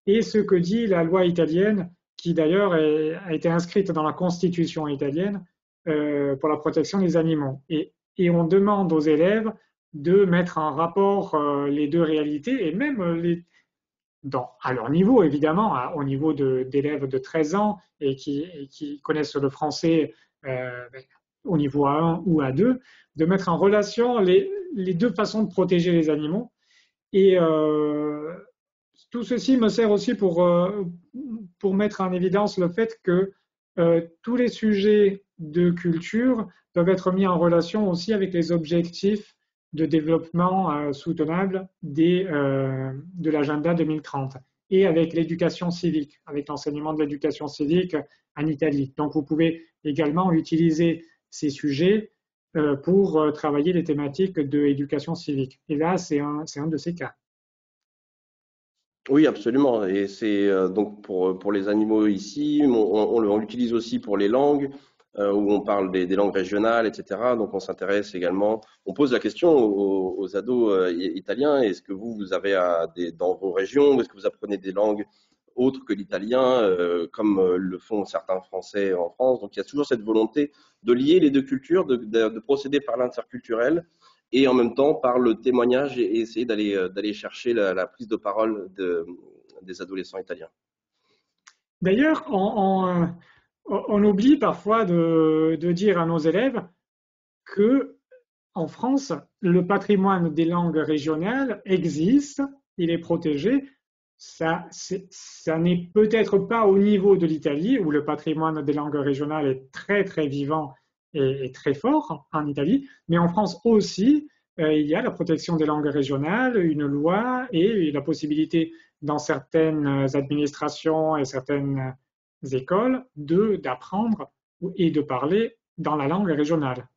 et ce que dit la loi italienne, qui d'ailleurs a été inscrite dans la Constitution italienne pour la protection des animaux. Et on demande aux élèves de mettre en rapport les deux réalités et même à leur niveau, évidemment, au niveau d'élèves de 13 ans et qui connaissent le français au niveau A1 ou A2, de mettre en relation les deux façons de protéger les animaux. Et tout ceci me sert aussi pour mettre en évidence le fait que tous les sujets de culture doivent être mis en relation aussi avec les objectifs de développement soutenable de l'agenda 2030 et avec l'éducation civique, avec l'enseignement de l'éducation civique en Italie. Donc vous pouvez également utiliser ces sujets pour travailler les thématiques de l'éducation civique. Et là, c'est un de ces cas. Oui, absolument. Et c'est donc pour les animaux ici, on l'utilise aussi pour les langues, où on parle des langues régionales, etc. Donc on s'intéresse également, on pose la question aux ados italiens, est-ce que vous avez dans vos régions, est-ce que vous apprenez des langues autres que l'italien, comme le font certains Français en France. Donc il y a toujours cette volonté de lier les deux cultures, de procéder par l'interculturel et en même temps par le témoignage et essayer d'aller chercher la prise de parole des adolescents italiens. D'ailleurs, on oublie parfois de dire à nos élèves que en France, le patrimoine des langues régionales existe, il est protégé. Ça n'est peut-être pas au niveau de l'Italie, où le patrimoine des langues régionales est très très vivant et très fort en Italie, mais en France aussi, il y a la protection des langues régionales, une loi et la possibilité dans certaines administrations et certaines écoles d'apprendre et de parler dans la langue régionale.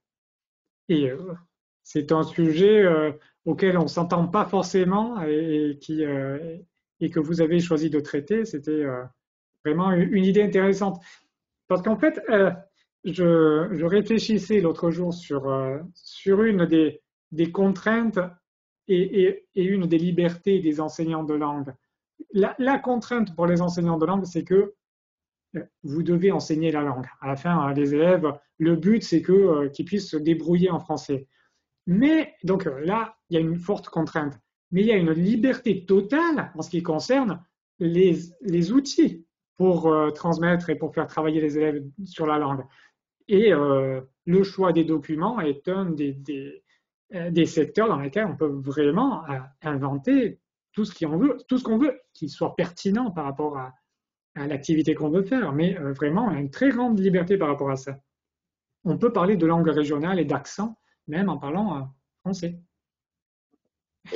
Et c'est un sujet auquel on ne s'entend pas forcément et que vous avez choisi de traiter. C'était vraiment une idée intéressante. Parce qu'en fait, je réfléchissais l'autre jour sur une des contraintes et une des libertés des enseignants de langue. La contrainte pour les enseignants de langue, c'est que vous devez enseigner la langue. À la fin, les élèves, le but, c'est qu'ils puissent se débrouiller en français. Mais, donc là, il y a une forte contrainte. Mais il y a une liberté totale en ce qui concerne les outils pour transmettre et pour faire travailler les élèves sur la langue. Et le choix des documents est un des secteurs dans lesquels on peut vraiment inventer tout ce qu'on veut, qui soit pertinent par rapport à l'activité qu'on veut faire, mais vraiment une très grande liberté par rapport à ça. On peut parler de langue régionale et d'accent, même en parlant français.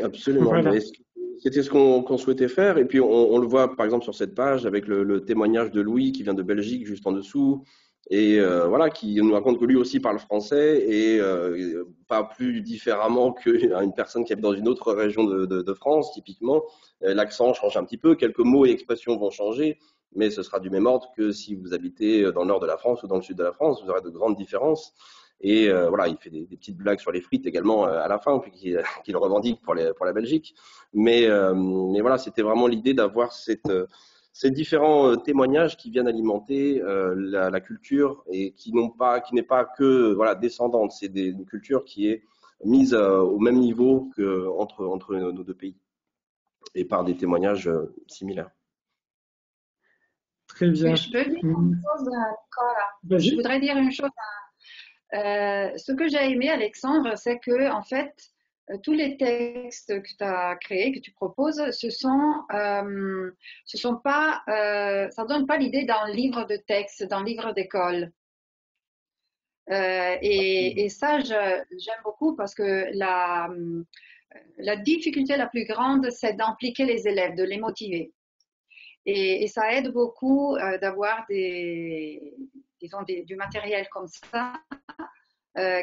Absolument. Voilà. C'était ce qu'on souhaitait faire. Et puis, on le voit, par exemple, sur cette page, avec le témoignage de Louis, qui vient de Belgique, juste en dessous, et voilà, qui nous raconte que lui aussi parle français, et pas plus différemment qu'une personne qui habite dans une autre région de France, typiquement. L'accent change un petit peu, quelques mots et expressions vont changer, mais ce sera du même ordre que si vous habitez dans le nord de la France ou dans le sud de la France, vous aurez de grandes différences. Et voilà, il fait des petites blagues sur les frites également à la fin, puis qu'il revendique pour la Belgique. Mais voilà, c'était vraiment l'idée d'avoir ces différents témoignages qui viennent alimenter la culture et qui n'est pas que voilà descendante. C'est une culture qui est mise au même niveau entre nos deux pays et par des témoignages similaires. Très bien. Mais je peux dire une chose, Nicolas. Je voudrais dire une chose. Ce que j'ai aimé, Alexandre, c'est que en fait, tous les textes que tu as créés, que tu proposes, ça donne pas l'idée d'un livre de texte, d'un livre d'école. Et ça, j'aime beaucoup parce que la difficulté la plus grande, c'est d'impliquer les élèves, de les motiver. Et ça aide beaucoup d'avoir des disons, du matériel comme ça,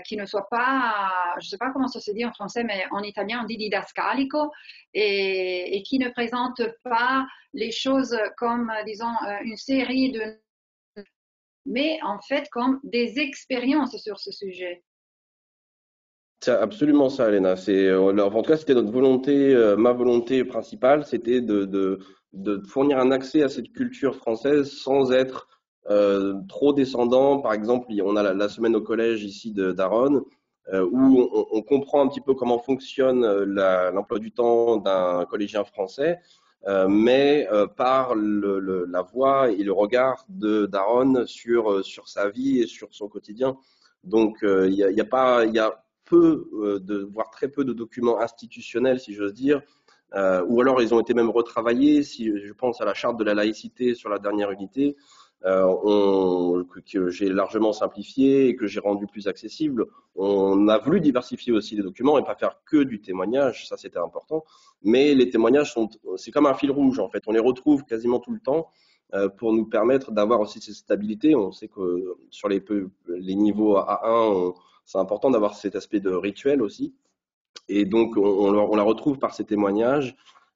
qui ne soit pas, je ne sais pas comment ça se dit en français, mais en italien on dit didascalico, et qui ne présente pas les choses comme, disons, une série de, mais en fait comme des expériences sur ce sujet. C'est absolument ça, Elena. En tout cas, c'était notre volonté, ma volonté principale, c'était de fournir un accès à cette culture française sans être trop descendant. Par exemple, on a la semaine au collège ici d'Aron, où on comprend un petit peu comment fonctionne l'emploi du temps d'un collégien français, mais par la voix et le regard d'Aaron sur sa vie et sur son quotidien. Donc, il y a peu, voire très peu de documents institutionnels, si j'ose dire, ou alors ils ont été même retravaillés. Si je pense à la charte de la laïcité sur la dernière unité, que j'ai largement simplifié et que j'ai rendu plus accessible. On a voulu diversifier aussi les documents et pas faire que du témoignage, ça c'était important. Mais les témoignages c'est comme un fil rouge en fait. On les retrouve quasiment tout le temps pour nous permettre d'avoir aussi cette stabilité. On sait que sur les niveaux A1, c'est important d'avoir cet aspect de rituel aussi. Et donc, on la retrouve par ces témoignages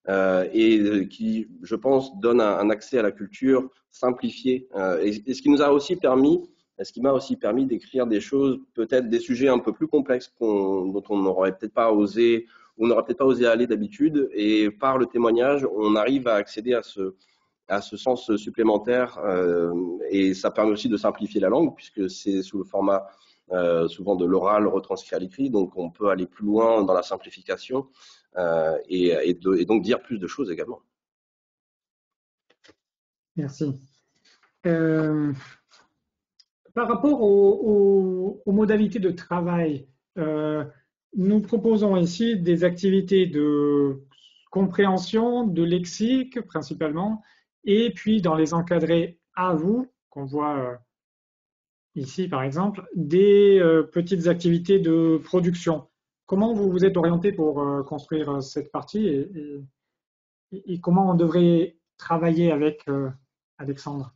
et qui, je pense, donne un accès à la culture simplifié. Et ce qui nous a aussi permis, ce qui m'a aussi permis d'écrire des choses, peut-être des sujets un peu plus complexes dont on n'aurait peut-être pas osé, on n'aurait peut-être pas osé aller d'habitude. Et par le témoignage, on arrive à accéder à ce sens supplémentaire et ça permet aussi de simplifier la langue puisque c'est sous le format souvent de l'oral retranscrit à l'écrit, donc on peut aller plus loin dans la simplification et donc dire plus de choses également. Merci. Par rapport aux modalités de travail, nous proposons ici des activités de compréhension, de lexique principalement, et puis dans les encadrés à vous, qu'on voit ici par exemple, des petites activités de production. Comment vous vous êtes orienté pour construire cette partie et comment on devrait travailler avec Alexandre?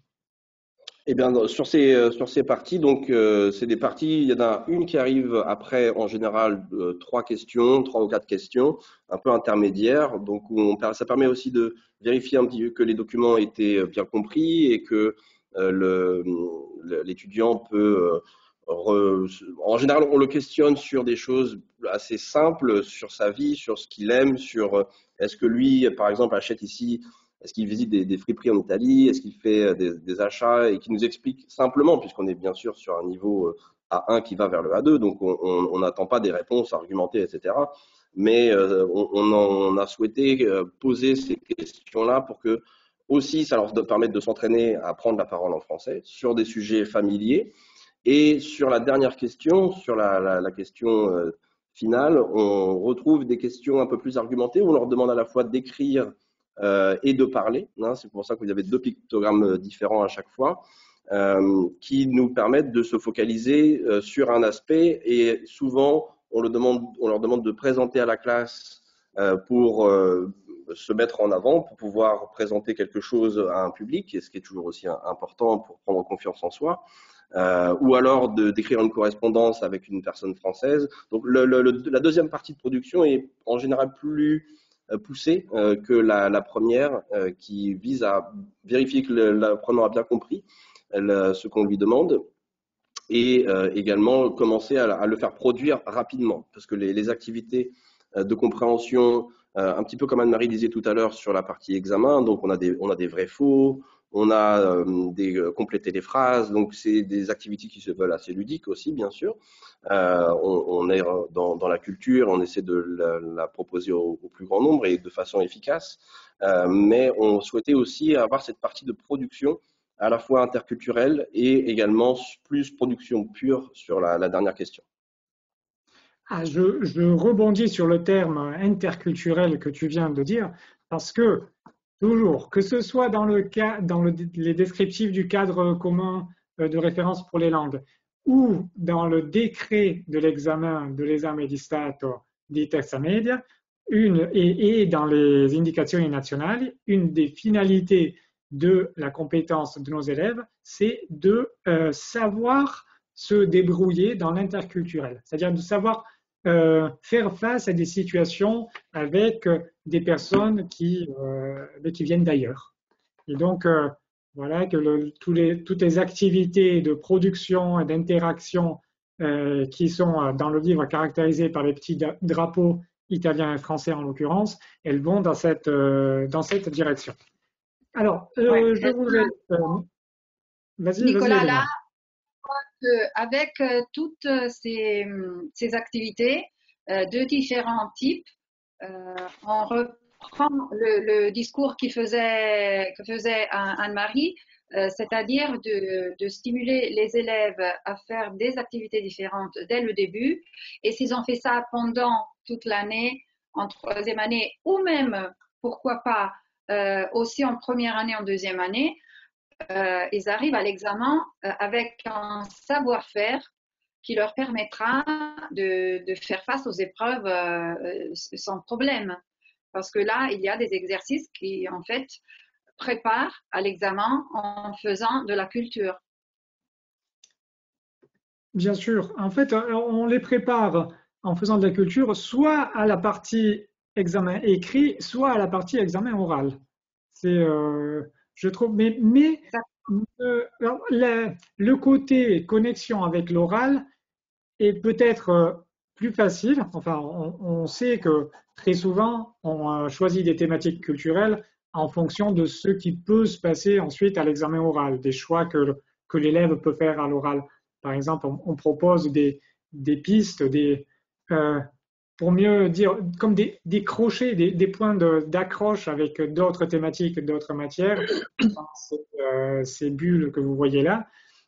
Eh bien, sur ces parties, donc c'est des parties. Il y en a une qui arrive après, en général, 3 ou 4 questions, un peu intermédiaires. Donc, ça permet aussi de vérifier un petit peu que les documents étaient bien compris et que l'étudiant peut. En général, on le questionne sur des choses assez simples, sur sa vie, sur ce qu'il aime, sur est-ce que lui, par exemple, achète ici. Est-ce qu'il visite des friperies en Italie? Est-ce qu'il fait des achats et qui nous explique simplement, puisqu'on est bien sûr sur un niveau A1 qui va vers le A2, donc on n'attend pas des réponses argumentées, etc. Mais on a souhaité poser ces questions-là pour que aussi ça leur permette de s'entraîner à prendre la parole en français sur des sujets familiers. Et sur la dernière question, sur la question finale, on retrouve des questions un peu plus argumentées où on leur demande à la fois d'écrire et de parler. Hein, c'est pour ça que vous avez 2 pictogrammes différents à chaque fois, qui nous permettent de se focaliser sur un aspect. Et souvent, on leur demande de présenter à la classe pour se mettre en avant, pour pouvoir présenter quelque chose à un public, et ce qui est toujours aussi important pour prendre confiance en soi. Ou alors d'écrire une correspondance avec une personne française. Donc la deuxième partie de production est en général plus poussée que la première, qui vise à vérifier que l'apprenant a bien compris ce qu'on lui demande et également commencer à le faire produire rapidement, parce que les activités de compréhension, un petit peu comme Anne-Marie disait tout à l'heure sur la partie examen, donc on a des vrais faux, on a compléter les phrases, donc c'est des activités qui se veulent assez ludiques aussi, bien sûr. On est dans la culture, on essaie de la proposer au plus grand nombre et de façon efficace, mais on souhaitait aussi avoir cette partie de production à la fois interculturelle et également plus production pure sur la dernière question. Ah, je rebondis sur le terme interculturel que tu viens de dire, parce que toujours, que ce soit dans les descriptifs du cadre commun de référence pour les langues ou dans le décret de l'examen de l'esame di Stato di terza media, et dans les indicazioni nazionali, une des finalités de la compétence de nos élèves, c'est de savoir se débrouiller dans l'interculturel, c'est-à-dire de savoir faire face à des situations avec des personnes qui viennent d'ailleurs. Et donc, voilà que toutes les activités de production et d'interaction qui sont dans le livre caractérisées par les petits drapeaux italiens et français en l'occurrence, elles vont dans cette direction. Alors, je voudrais... vas-y, Nicolas, Elena. Avec toutes ces activités de différents types, on reprend le discours que faisait Anne-Marie, c'est-à-dire de stimuler les élèves à faire des activités différentes dès le début. Et s'ils ont fait ça pendant toute l'année, en troisième année, ou même, pourquoi pas, aussi en première année, en deuxième année, ils arrivent à l'examen avec un savoir-faire qui leur permettra de faire face aux épreuves sans problème. Parce que là, il y a des exercices qui, en fait, préparent à l'examen en faisant de la culture. Bien sûr. En fait, on les prépare en faisant de la culture, soit à la partie examen écrit, soit à la partie examen oral. C'est, je trouve, mais le côté connexion avec l'oral est peut-être plus facile. Enfin, on sait que très souvent, on choisit des thématiques culturelles en fonction de ce qui peut se passer ensuite à l'examen oral, des choix que l'élève peut faire à l'oral. Par exemple, on propose des pistes, pour mieux dire, comme des crochets, des points d'accroche avec d'autres thématiques, d'autres matières, ces bulles que vous voyez là.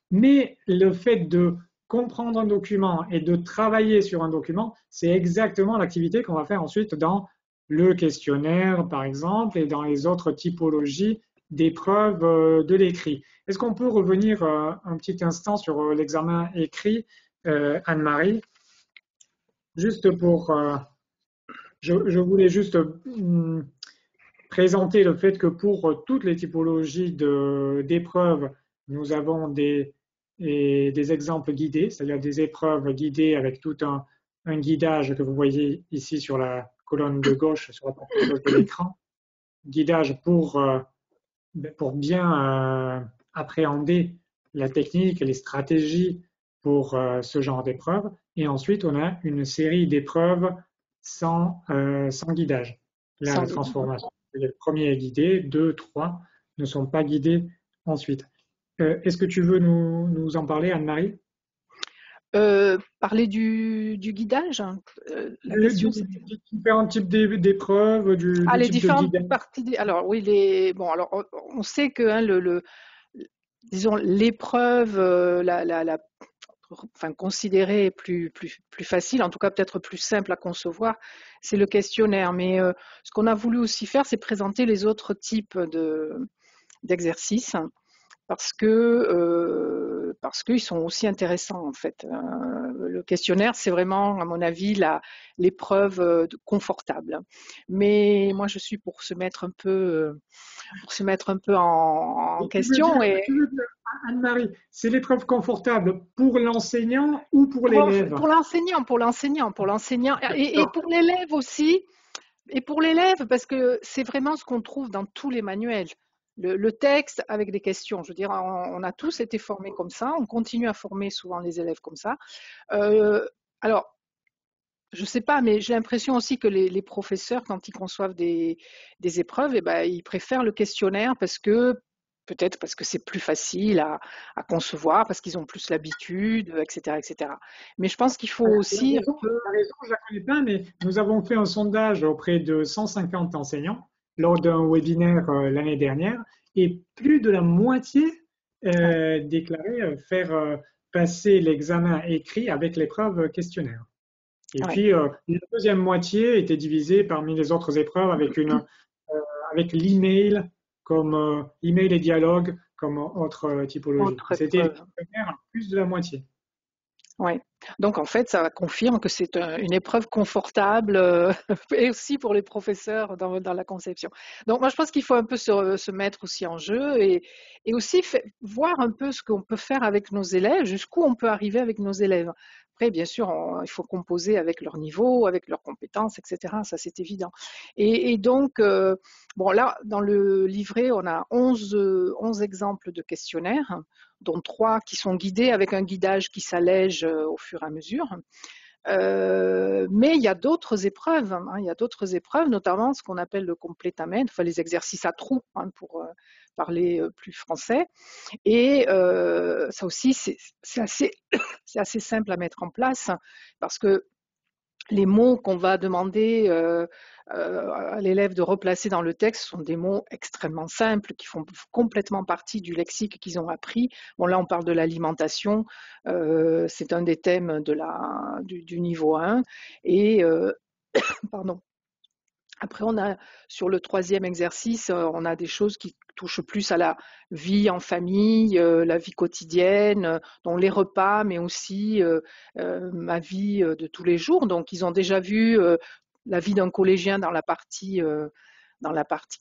Mais le fait de comprendre un document et de travailler sur un document, c'est exactement l'activité qu'on va faire ensuite dans le questionnaire, par exemple, et dans les autres typologies d'épreuves de l'écrit. Est-ce qu'on peut revenir un petit instant sur l'examen écrit, Anne-Marie? Juste pour... je voulais juste présenter le fait que pour toutes les typologies d'épreuves, nous avons des exemples guidés, c'est-à-dire des épreuves guidées avec tout un guidage que vous voyez ici sur la colonne de gauche, sur la partie gauche de l'écran. Guidage pour bien appréhender la technique et les stratégies pour ce genre d'épreuve. Et ensuite, on a une série d'épreuves sans guidage. Là, la transformation. Le premier est guidé, 2, 3 ne sont pas guidés ensuite. Est-ce que tu veux nous en parler, Anne-Marie? Parler du guidage. La question, c'est différents types d'épreuves, les type différentes de guidage. parties. Alors oui, alors on sait que disons l'épreuve, enfin considérée plus facile, en tout cas peut-être plus simple à concevoir, c'est le questionnaire. Mais ce qu'on a voulu aussi faire, c'est présenter les autres types d'exercices. Parce qu'ils sont aussi intéressants en fait. Le questionnaire, c'est vraiment, à mon avis, l'épreuve confortable. Mais moi, je suis pour se mettre un peu en question. Anne-Marie, c'est l'épreuve confortable pour l'enseignant ou pour l'élève? Pour l'enseignant, et pour l'élève aussi. Et pour l'élève, parce que c'est vraiment ce qu'on trouve dans tous les manuels. Le texte avec des questions. Je veux dire, on a tous été formés comme ça. On continue à former souvent les élèves comme ça. Alors, je ne sais pas, mais j'ai l'impression aussi que les professeurs, quand ils conçoivent des épreuves, ils préfèrent le questionnaire peut-être parce que c'est plus facile à concevoir, parce qu'ils ont plus l'habitude, etc., etc. Mais je pense qu'il faut aussi... La raison, je ne la connais pas, mais nous avons fait un sondage auprès de 150 enseignants lors d'un webinaire l'année dernière, et plus de la moitié déclarait faire passer l'examen écrit avec l'épreuve questionnaire. Et puis, la deuxième moitié était divisée parmi les autres épreuves avec l'email comme email et dialogue comme autre typologie. C'était plus de la moitié. Ouais. Donc en fait, ça confirme que c'est une épreuve confortable et aussi pour les professeurs dans la conception. Donc moi, je pense qu'il faut un peu se mettre aussi en jeu et aussi voir un peu ce qu'on peut faire avec nos élèves, jusqu'où on peut arriver avec nos élèves. Après, bien sûr, il faut composer avec leur niveau, avec leurs compétences, etc. Ça, c'est évident. Et donc, bon, là, dans le livret, on a 11 exemples de questionnaires, dont 3 qui sont guidés avec un guidage qui s'allège au fur et à mesure. Mais il y a d'autres épreuves, hein, il y a d'autres épreuves, notamment ce qu'on appelle le complétamètre, enfin les exercices à trous, hein, pour parler plus français. Et ça aussi, c'est assez, c'est assez simple à mettre en place parce que les mots qu'on va demander à l'élève de replacer dans le texte sont des mots extrêmement simples qui font complètement partie du lexique qu'ils ont appris. Bon, là, on parle de l'alimentation, c'est un des thèmes du niveau 1. Et, pardon. Après, on a sur le 3e exercice, on a des choses qui touchent plus à la vie en famille, la vie quotidienne, donc les repas, mais aussi ma vie de tous les jours. Donc, ils ont déjà vu la vie d'un collégien dans la partie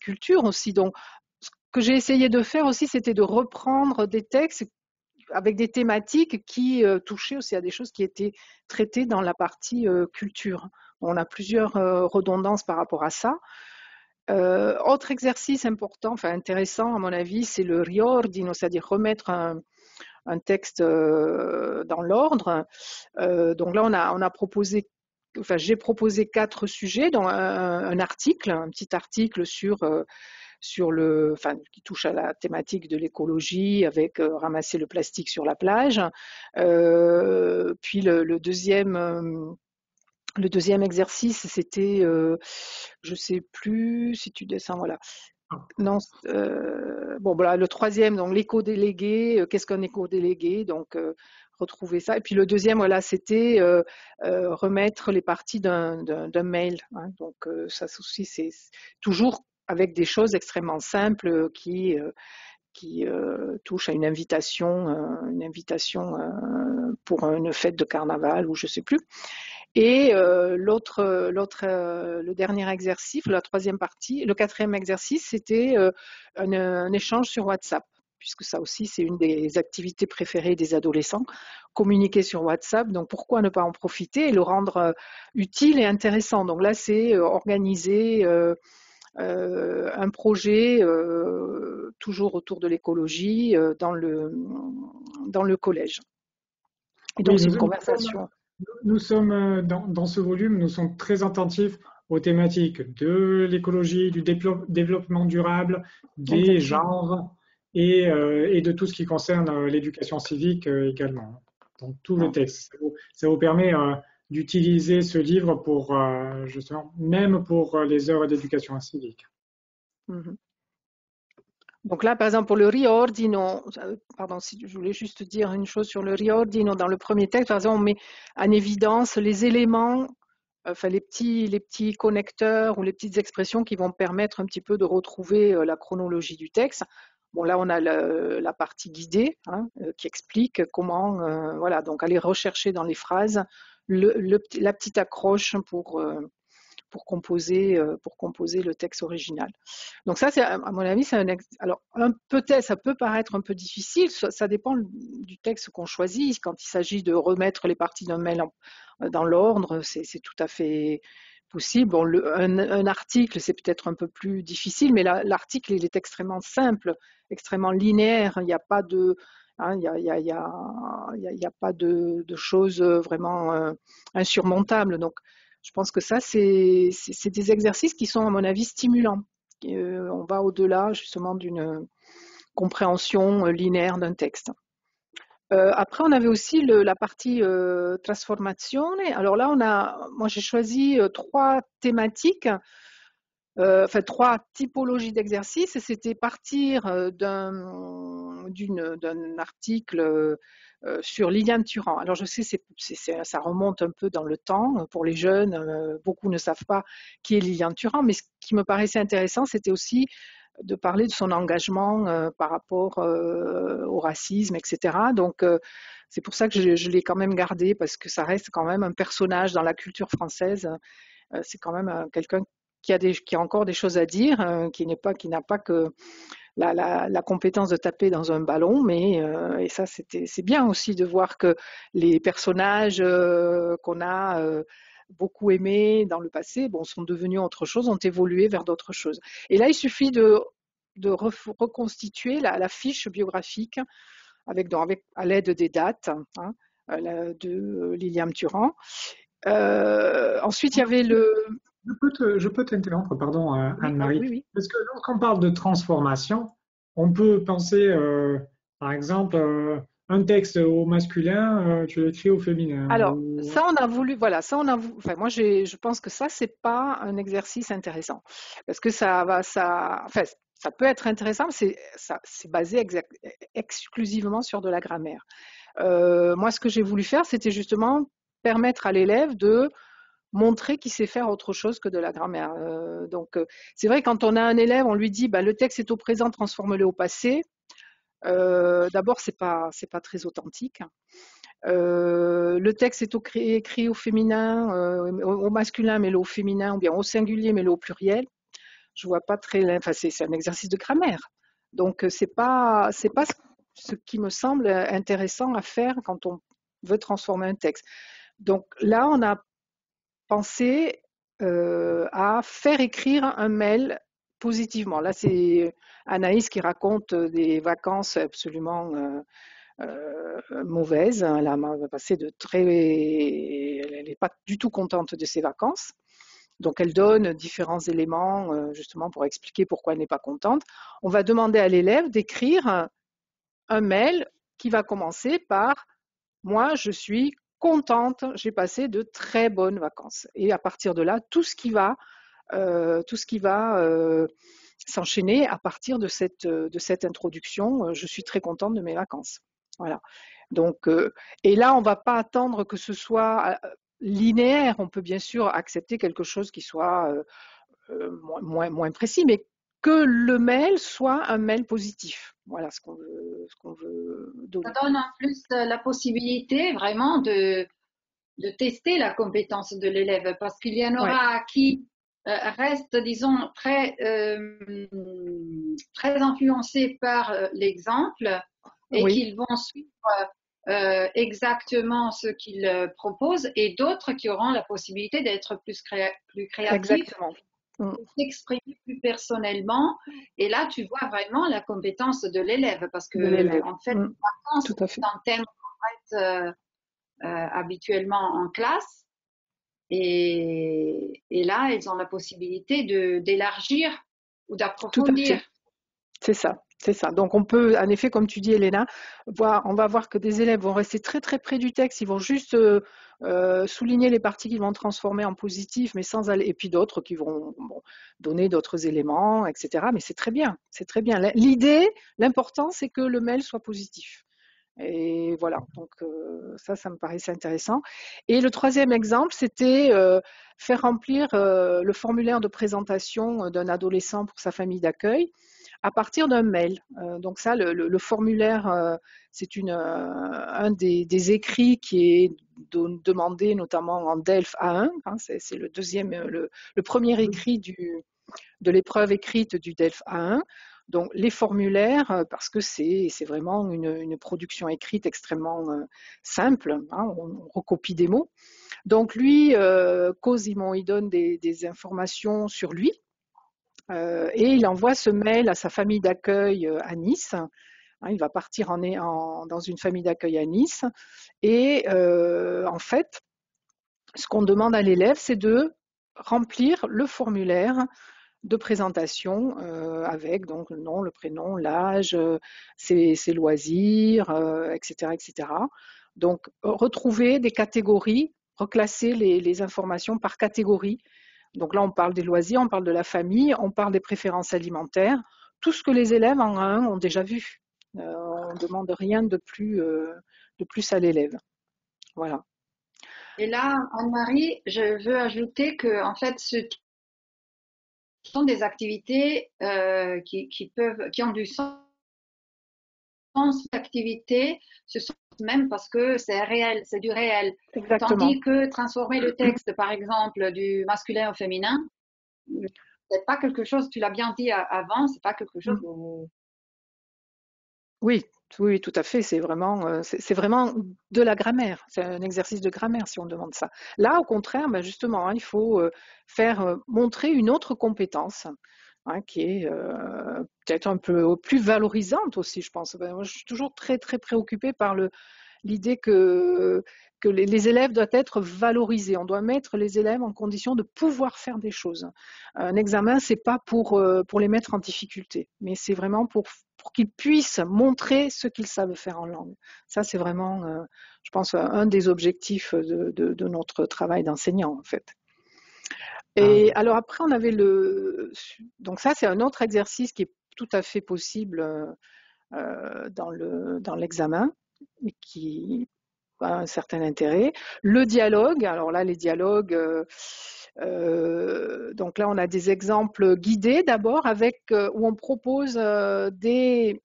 culture aussi. Donc, ce que j'ai essayé de faire aussi, c'était de reprendre des textes avec des thématiques qui touchaient aussi à des choses qui étaient traitées dans la partie culture. On a plusieurs redondances par rapport à ça. Autre exercice important, enfin intéressant à mon avis, c'est le riordino, c'est-à-dire remettre un texte dans l'ordre. Donc là, on a proposé, enfin j'ai proposé 4 sujets, dont un petit article qui touche à la thématique de l'écologie, avec ramasser le plastique sur la plage. Puis le deuxième exercice, c'était, je sais plus si tu descends, voilà. Non, bon, voilà, le 3e, donc l'éco-délégué, qu'est-ce qu'un éco-délégué? Donc, retrouver ça. Et puis le 2e, voilà, c'était remettre les parties d'un mail, hein. Donc, ça aussi, c'est toujours avec des choses extrêmement simples qui touchent à une invitation pour une fête de carnaval ou je sais plus. Et le dernier exercice, la 3e partie, le 4e exercice, c'était un échange sur WhatsApp, puisque ça aussi, c'est une des activités préférées des adolescents, communiquer sur WhatsApp. Donc, pourquoi ne pas en profiter et le rendre utile et intéressant? Donc là, c'est organiser un projet toujours autour de l'écologie dans le collège. Et donc, Oui, c'est une conversation. nous sommes dans ce volume, nous sommes très attentifs aux thématiques de l'écologie, du développement durable, des genres et de tout ce qui concerne l'éducation civique également. Donc tout le texte. Ça vous permet d'utiliser ce livre pour justement, même pour les heures d'éducation civique. Mm-hmm. Donc là, par exemple, pour le riordino, pardon, si je voulais juste dire une chose sur le riordino, dans le premier texte, par exemple, on met en évidence les éléments, enfin les petits connecteurs ou les petites expressions qui vont permettre un petit peu de retrouver la chronologie du texte. Bon, là, on a la partie guidée, hein, qui explique comment, voilà, donc aller rechercher dans les phrases la petite accroche pour composer le texte original. Donc ça, à mon avis, alors peut-être ça peut paraître un peu difficile, ça dépend du texte qu'on choisit. Quand il s'agit de remettre les parties d'un mail dans l'ordre, c'est tout à fait possible. Bon, un article, c'est peut-être un peu plus difficile, mais l'article, il est extrêmement simple, extrêmement linéaire. Il n'y a pas de il n'y a pas de choses vraiment insurmontables. Donc, je pense que ça, c'est des exercices qui sont, à mon avis, stimulants. On va au-delà, justement, d'une compréhension linéaire d'un texte. Après, on avait aussi la partie transformazione. Alors là, moi, j'ai choisi 3 thématiques, enfin 3 typologies d'exercices. C'était partir d'un article sur Liliane Thuram. Alors je sais, ça remonte un peu dans le temps pour les jeunes. Beaucoup ne savent pas qui est Liliane Thuram, mais ce qui me paraissait intéressant, c'était aussi de parler de son engagement par rapport au racisme, etc. Donc, c'est pour ça que je l'ai quand même gardé, parce que ça reste quand même un personnage dans la culture française. C'est quand même quelqu'un qui a encore des choses à dire, qui n'a pas que la compétence de taper dans un ballon, mais et ça c'est bien aussi de voir que les personnages qu'on a beaucoup aimés dans le passé, bon, sont devenus autre chose, ont évolué vers d'autres choses. Et là, il suffit de reconstituer la fiche biographique avec à l'aide des dates, hein, de Liliane Thuram. Ensuite, il y avait le. Je peux t'interrompre, pardon, Oui, Anne-Marie. oui, oui. Parce que lorsqu'on parle de transformation, on peut penser, par exemple, un texte au masculin, tu l'écris au féminin. Alors, ça, on a voulu, voilà, ça, on a voulu, enfin, moi, je pense que ça, c'est pas un exercice intéressant. Parce que enfin, ça peut être intéressant, mais c'est basé exclusivement sur de la grammaire. Moi, ce que j'ai voulu faire, c'était justement permettre à l'élève de montrer qu'il sait faire autre chose que de la grammaire. Donc, c'est vrai, quand on a un élève, on lui dit, bah, le texte est au présent, transforme-le au passé. D'abord, c'est pas très authentique. Le texte est écrit au féminin, au masculin, mais au féminin, ou bien au singulier, mais au pluriel. Je vois pas très. Enfin, c'est un exercice de grammaire. Donc, c'est pas ce qui me semble intéressant à faire quand on veut transformer un texte. Donc là, on a pensé à faire écrire un mail positivement. Là, c'est Anaïs qui raconte des vacances absolument mauvaise. Elle a passé elle n'est pas du tout contente de ses vacances. Donc, elle donne différents éléments justement pour expliquer pourquoi elle n'est pas contente. On va demander à l'élève d'écrire un mail qui va commencer par moi, je suis contente, j'ai passé de très bonnes vacances. Et à partir de là, tout ce qui va s'enchaîner à partir de cette introduction. Je suis très contente de mes vacances. Voilà. Donc, et là, on ne va pas attendre que ce soit linéaire. On peut bien sûr accepter quelque chose qui soit moins précis, mais que le mail soit un mail positif. Voilà ce qu'on veut donner. Ça donne en plus la possibilité vraiment de tester la compétence de l'élève parce qu'il y en Ouais. aura qui restent, disons, très influencés par l'exemple et Oui, qu'ils vont suivre exactement ce qu'il propose et d'autres qui auront la possibilité d'être plus créatifs, exactement. Mm. de s'exprimer plus personnellement. Et là, tu vois vraiment la compétence de l'élève parce De que, l'élève. en fait, Mm. les vacances, Tout à fait. c'est un thème qu'on traite habituellement en classe. Et là, elles ont la possibilité d'élargir ou Tout à d'approfondir. fait. C'est ça. C'est ça. Donc on peut, en effet, comme tu dis, Elena, on va voir que des élèves vont rester très très près du texte, ils vont juste souligner les parties qu'ils vont transformer en positif, mais sans aller, et puis d'autres qui vont donner d'autres éléments, etc. Mais c'est très bien, c'est très bien. L'idée, l'important, c'est que le mail soit positif. Et voilà, donc ça me paraissait intéressant. Et le troisième exemple, c'était faire remplir le formulaire de présentation d'un adolescent pour sa famille d'accueil à partir d'un mail. Donc ça, le formulaire, c'est un des écrits qui est demandé notamment en DELF A1. Hein, c'est le deuxième, le premier écrit de l'épreuve écrite du DELF A1. Donc les formulaires, parce que c'est vraiment une production écrite extrêmement simple, hein, on recopie des mots. Donc lui, Cosimo, il donne des informations sur lui et il envoie ce mail à sa famille d'accueil à Nice. Hein, il va partir dans une famille d'accueil à Nice et en fait, ce qu'on demande à l'élève, c'est de remplir le formulaire de présentation avec donc le nom, le prénom, l'âge, ses loisirs, etc., etc. Donc retrouver des catégories, reclasser les informations par catégorie. Donc là, on parle des loisirs, on parle de la famille, on parle des préférences alimentaires, tout ce que les élèves en A1 ont déjà vu. On ne demande rien de plus à l'élève. Voilà. Et là, Anne-Marie, je veux ajouter que, en fait, sont des activités qui ont du sens d'activité, ce sont même parce que c'est réel, c'est du réel. Exactement. Tandis que transformer le texte, par exemple, du masculin au féminin, c'est pas quelque chose, tu l'as bien dit avant, c'est pas quelque chose. Oui, oui, tout à fait. C'est vraiment de la grammaire. C'est un exercice de grammaire si on demande ça. Là, au contraire, ben justement, hein, il faut faire montrer une autre compétence, hein, qui est peut-être un peu plus valorisante aussi, je pense. Ben, moi, je suis toujours très très préoccupée par l'idée que les élèves doivent être valorisés. On doit mettre les élèves en condition de pouvoir faire des choses. Un examen, c'est pas pour les mettre en difficulté, mais c'est vraiment pour qu'ils puissent montrer ce qu'ils savent faire en langue. Ça, c'est vraiment, je pense, un des objectifs de notre travail d'enseignant, en fait. Et alors après, on avait donc ça, c'est un autre exercice qui est tout à fait possible dans l'examen, mais qui a un certain intérêt. Le dialogue, alors là, les dialogues, donc là, on a des exemples guidés d'abord, où on propose des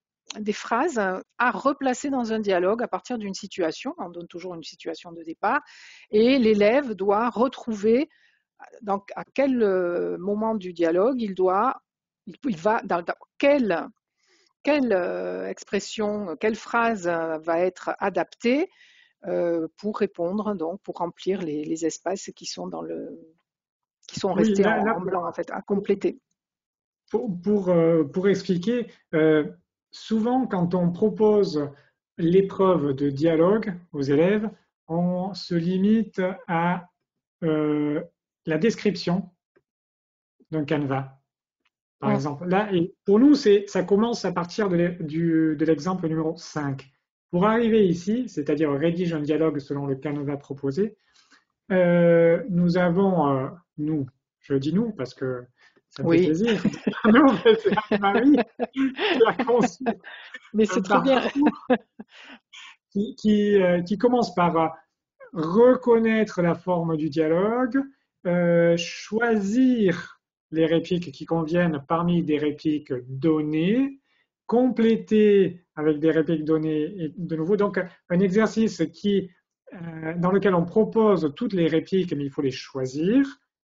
phrases à replacer dans un dialogue à partir d'une situation. On donne toujours une situation de départ, et l'élève doit retrouver donc à quel moment du dialogue il va dans quelle expression, quelle phrase va être adaptée pour répondre, donc pour remplir les espaces qui sont Oui, restés en blanc, en fait, à compléter. Pour expliquer, souvent quand on propose l'épreuve de dialogue aux élèves, on se limite à la description d'un canevas, par exemple. Là, et pour nous, ça commence à partir de l'exemple numéro 5. Pour arriver ici, c'est-à-dire rédige un dialogue selon le canevas proposé, nous avons, je dis nous parce que ça me fait plaisir, nous, c'est Anne-Marie qui a conçu mais c'est très bien. qui commence par reconnaître la forme du dialogue, choisir les répliques qui conviennent parmi des répliques données, compléter avec des répliques données et de nouveau. Donc, un exercice dans lequel on propose toutes les répliques, mais il faut les choisir.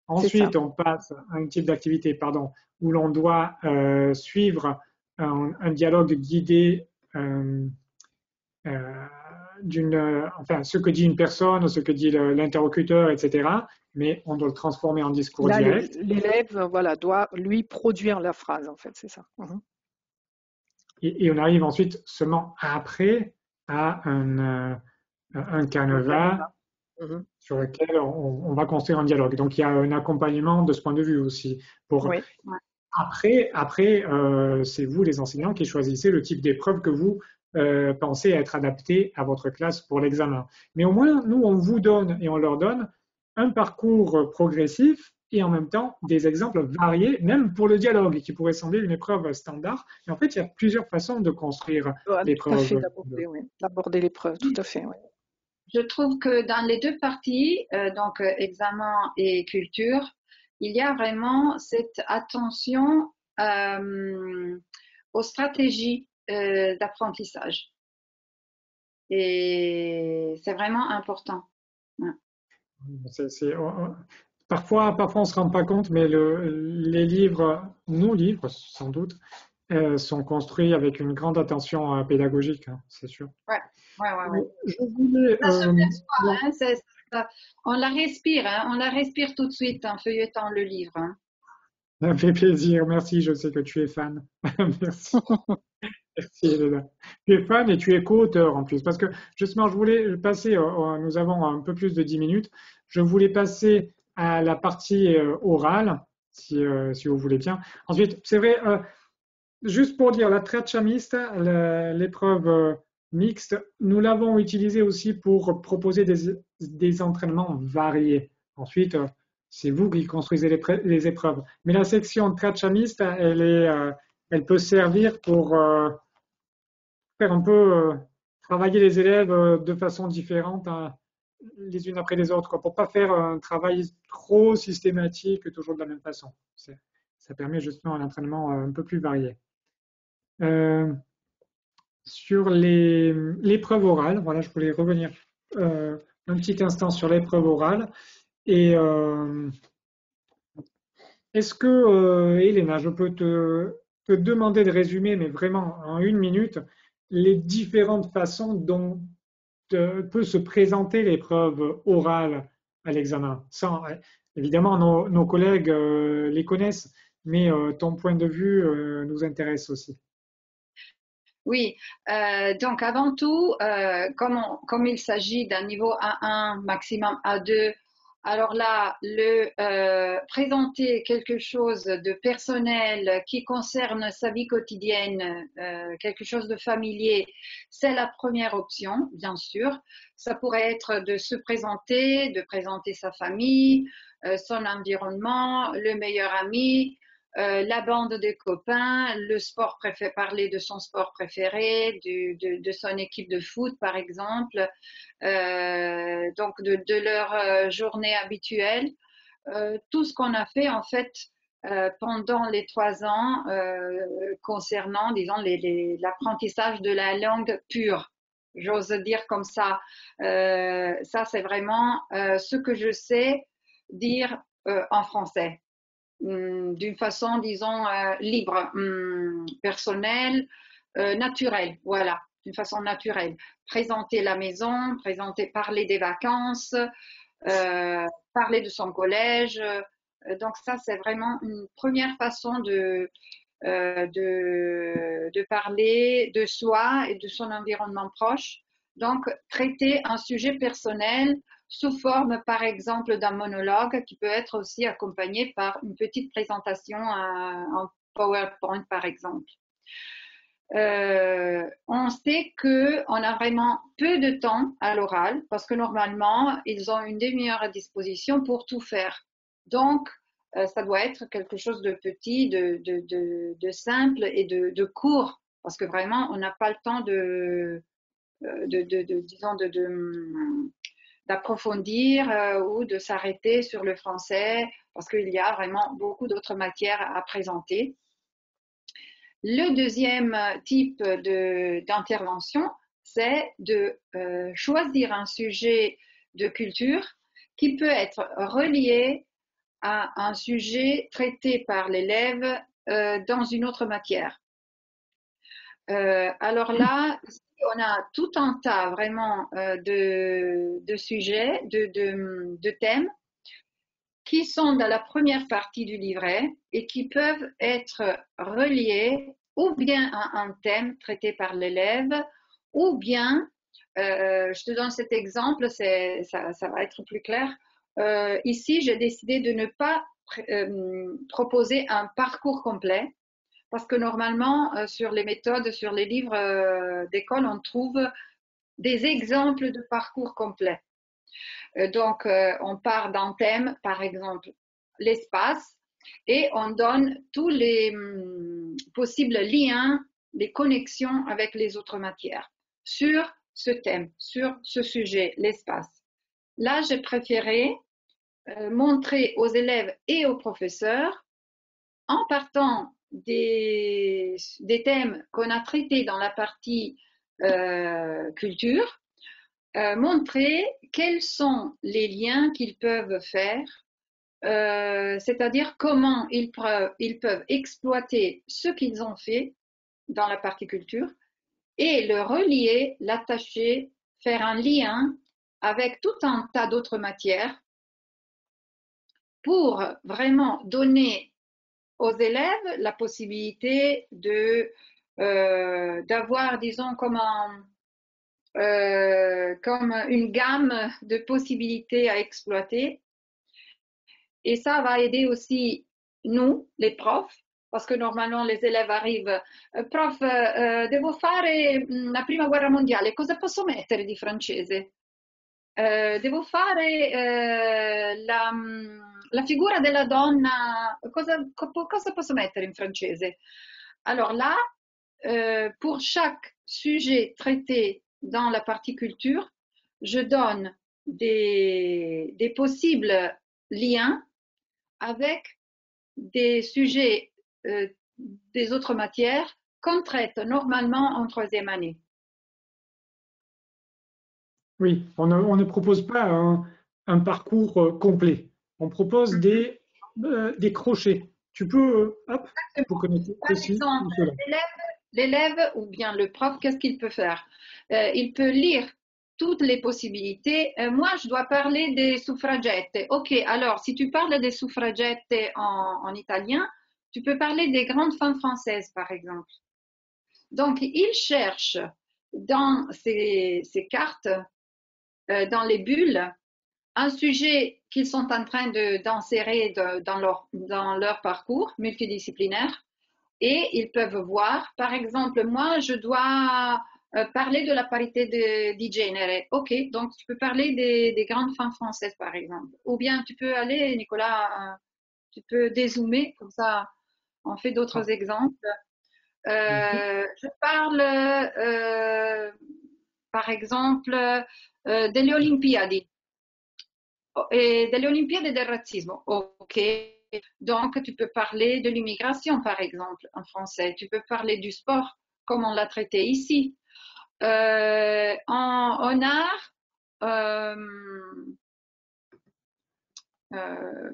Ensuite, on passe à un type d'activité, où l'on doit suivre un dialogue guidé ce que dit une personne, ce que dit l'interlocuteur, etc. Mais on doit le transformer en discours direct. L'élève, voilà, doit lui produire la phrase, en fait, c'est ça. Et on arrive ensuite seulement après à un canevas sur lequel on va construire un dialogue. Donc il y a un accompagnement de ce point de vue aussi. Après, c'est vous les enseignants qui choisissez le type d'épreuve que vous pensez être adapté à votre classe pour l'examen. Mais au moins, nous, on vous donne et on leur donne un parcours progressif et en même temps des exemples variés, même pour le dialogue, qui pourrait sembler une épreuve standard. Mais en fait, il y a plusieurs façons de construire l'épreuve. D'aborder l'épreuve, tout à fait. Oui. Je trouve que dans les deux parties, donc examen et culture, il y a vraiment cette attention aux stratégies d'apprentissage. Et c'est vraiment important. Ouais. Parfois, on ne se rend pas compte, mais les livres, nos livres sans doute, sont construits avec une grande attention pédagogique, hein, c'est sûr. Ouais. Je voulais, on la respire, hein, on la respire tout de suite en feuilletant le livre. Hein. Ça me fait plaisir, merci, je sais que tu es fan. Merci. Merci Elena. Tu es fan et tu es co-auteur en plus, parce que justement, je voulais passer, nous avons un peu plus de 10 minutes, je voulais passer à la partie orale, si vous voulez bien. Ensuite, c'est vrai, juste pour dire, la traccia mista, l'épreuve mixte, nous l'avons utilisée aussi pour proposer des entraînements variés. Ensuite, c'est vous qui construisez les épreuves. Mais la section traccia mista, elle peut servir pour faire un peu travailler les élèves de façon différente, hein, les unes après les autres, pour ne pas faire un travail trop systématique, toujours de la même façon. Ça permet justement un entraînement un peu plus varié. Sur l'épreuve orale, voilà, je voulais revenir un petit instant sur l'épreuve orale. Et est-ce que, Elena, je peux te demander de résumer, mais vraiment en 1 minute, les différentes façons dont peut se présenter l'épreuve orale à l'examen? Évidemment, nos collègues les connaissent, mais ton point de vue nous intéresse aussi. Oui, donc avant tout, comme il s'agit d'un niveau A1, maximum A2, alors là, présenter quelque chose de personnel qui concerne sa vie quotidienne, quelque chose de familier, c'est la première option, bien sûr. Ça pourrait être de présenter sa famille, son environnement, le meilleur ami, la bande de copains, le sport préféré, parler de son sport préféré, de son équipe de foot par exemple, donc de leur journée habituelle, tout ce qu'on a fait en fait pendant les 3 ans concernant, disons, l'apprentissage de la langue pure. J'ose dire comme ça. Ça, c'est vraiment ce que je sais dire en français d'une façon, disons, libre, personnelle, naturelle, voilà, d'une façon naturelle. Présenter la maison, parler des vacances, parler de son collège. Donc ça, c'est vraiment une première façon de parler de soi et de son environnement proche. Donc, traiter un sujet personnel sous forme, par exemple, d'un monologue qui peut être aussi accompagné par une petite présentation en PowerPoint, par exemple. On sait qu'on a vraiment peu de temps à l'oral parce que normalement, ils ont une demi-heure à disposition pour tout faire. Donc, ça doit être quelque chose de petit, de simple et de court parce que vraiment, on n'a pas le temps disons, d'approfondir ou de s'arrêter sur le français parce qu'il y a vraiment beaucoup d'autres matières à présenter. Le deuxième type d'intervention, c'est de choisir un sujet de culture qui peut être relié à un sujet traité par l'élève dans une autre matière. Alors là, on a tout un tas vraiment de sujets, de thèmes qui sont dans la première partie du livret et qui peuvent être reliés ou bien à un thème traité par l'élève ou bien, je te donne cet exemple, ça va être plus clair. Ici, j'ai décidé de ne pas proposer un parcours complet parce que normalement, sur les méthodes, sur les livres d'école, on trouve des exemples de parcours complets. Donc, on part d'un thème, par exemple, l'espace, et on donne tous les possibles liens, les connexions avec les autres matières sur ce thème, sur ce sujet, l'espace. Là, j'ai préféré montrer aux élèves et aux professeurs, en partant des thèmes qu'on a traités dans la partie culture, montrer quels sont les liens qu'ils peuvent faire, c'est-à-dire comment ils peuvent exploiter ce qu'ils ont fait dans la partie culture et le relier, l'attacher, faire un lien avec tout un tas d'autres matières pour vraiment donner aux élèves la possibilité d'avoir, disons, comme une gamme de possibilités à exploiter. Et ça va aider aussi nous, les profs, parce que normalement les élèves arrivent, prof, devo fare la prima guerra mondiale, cosa posso mettere di francese? Devo fare la figura della donna, cosa posso mettere in francese? Alors là, pour chaque sujet traité dans la partie culture, je donne des possibles liens avec des sujets des autres matières qu'on traite normalement en troisième année. Oui, on ne propose pas un parcours complet. On propose des crochets. Tu peux, hop, vous connaissez Par aussi tout exemple, cela. l'élève ou bien le prof, qu'est-ce qu'il peut faire? Il peut lire toutes les possibilités. Moi, je dois parler des suffragettes. Ok, alors si tu parles des suffragettes en italien, tu peux parler des grandes femmes françaises, par exemple. Donc, il cherche dans ces cartes, dans les bulles, un sujet qu'ils sont en train d'insérer dans leur parcours multidisciplinaire et ils peuvent voir, par exemple, moi, je dois parler de la parité di genere. Ok, donc tu peux parler des grandes femmes françaises, par exemple. Ou bien tu peux aller, Nicolas, tu peux dézoomer, comme ça on fait d'autres Ah, exemples. vas-y. Je parle, par exemple, delle Olimpiadi. Et delle Olimpiadi del razzismo. Ok. Donc, tu peux parler de l'immigration, par exemple, en français. Tu peux parler du sport, comme on l'a traité ici. En art, euh,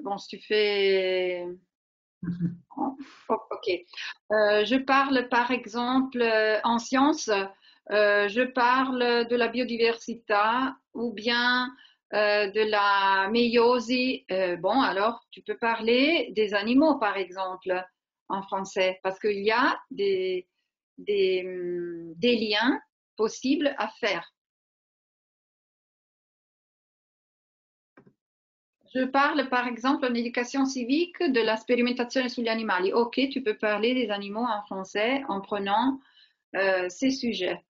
bon, si tu fais... Ok. Je parle, par exemple, en sciences, je parle de la biodiversité ou bien de la méiosie. Bon, alors, tu peux parler des animaux, par exemple, en français, parce qu'il y a des liens possibles à faire. Je parle, par exemple, en éducation civique de la spérimentazione sugli animali. Ok, tu peux parler des animaux en français en prenant ces sujets.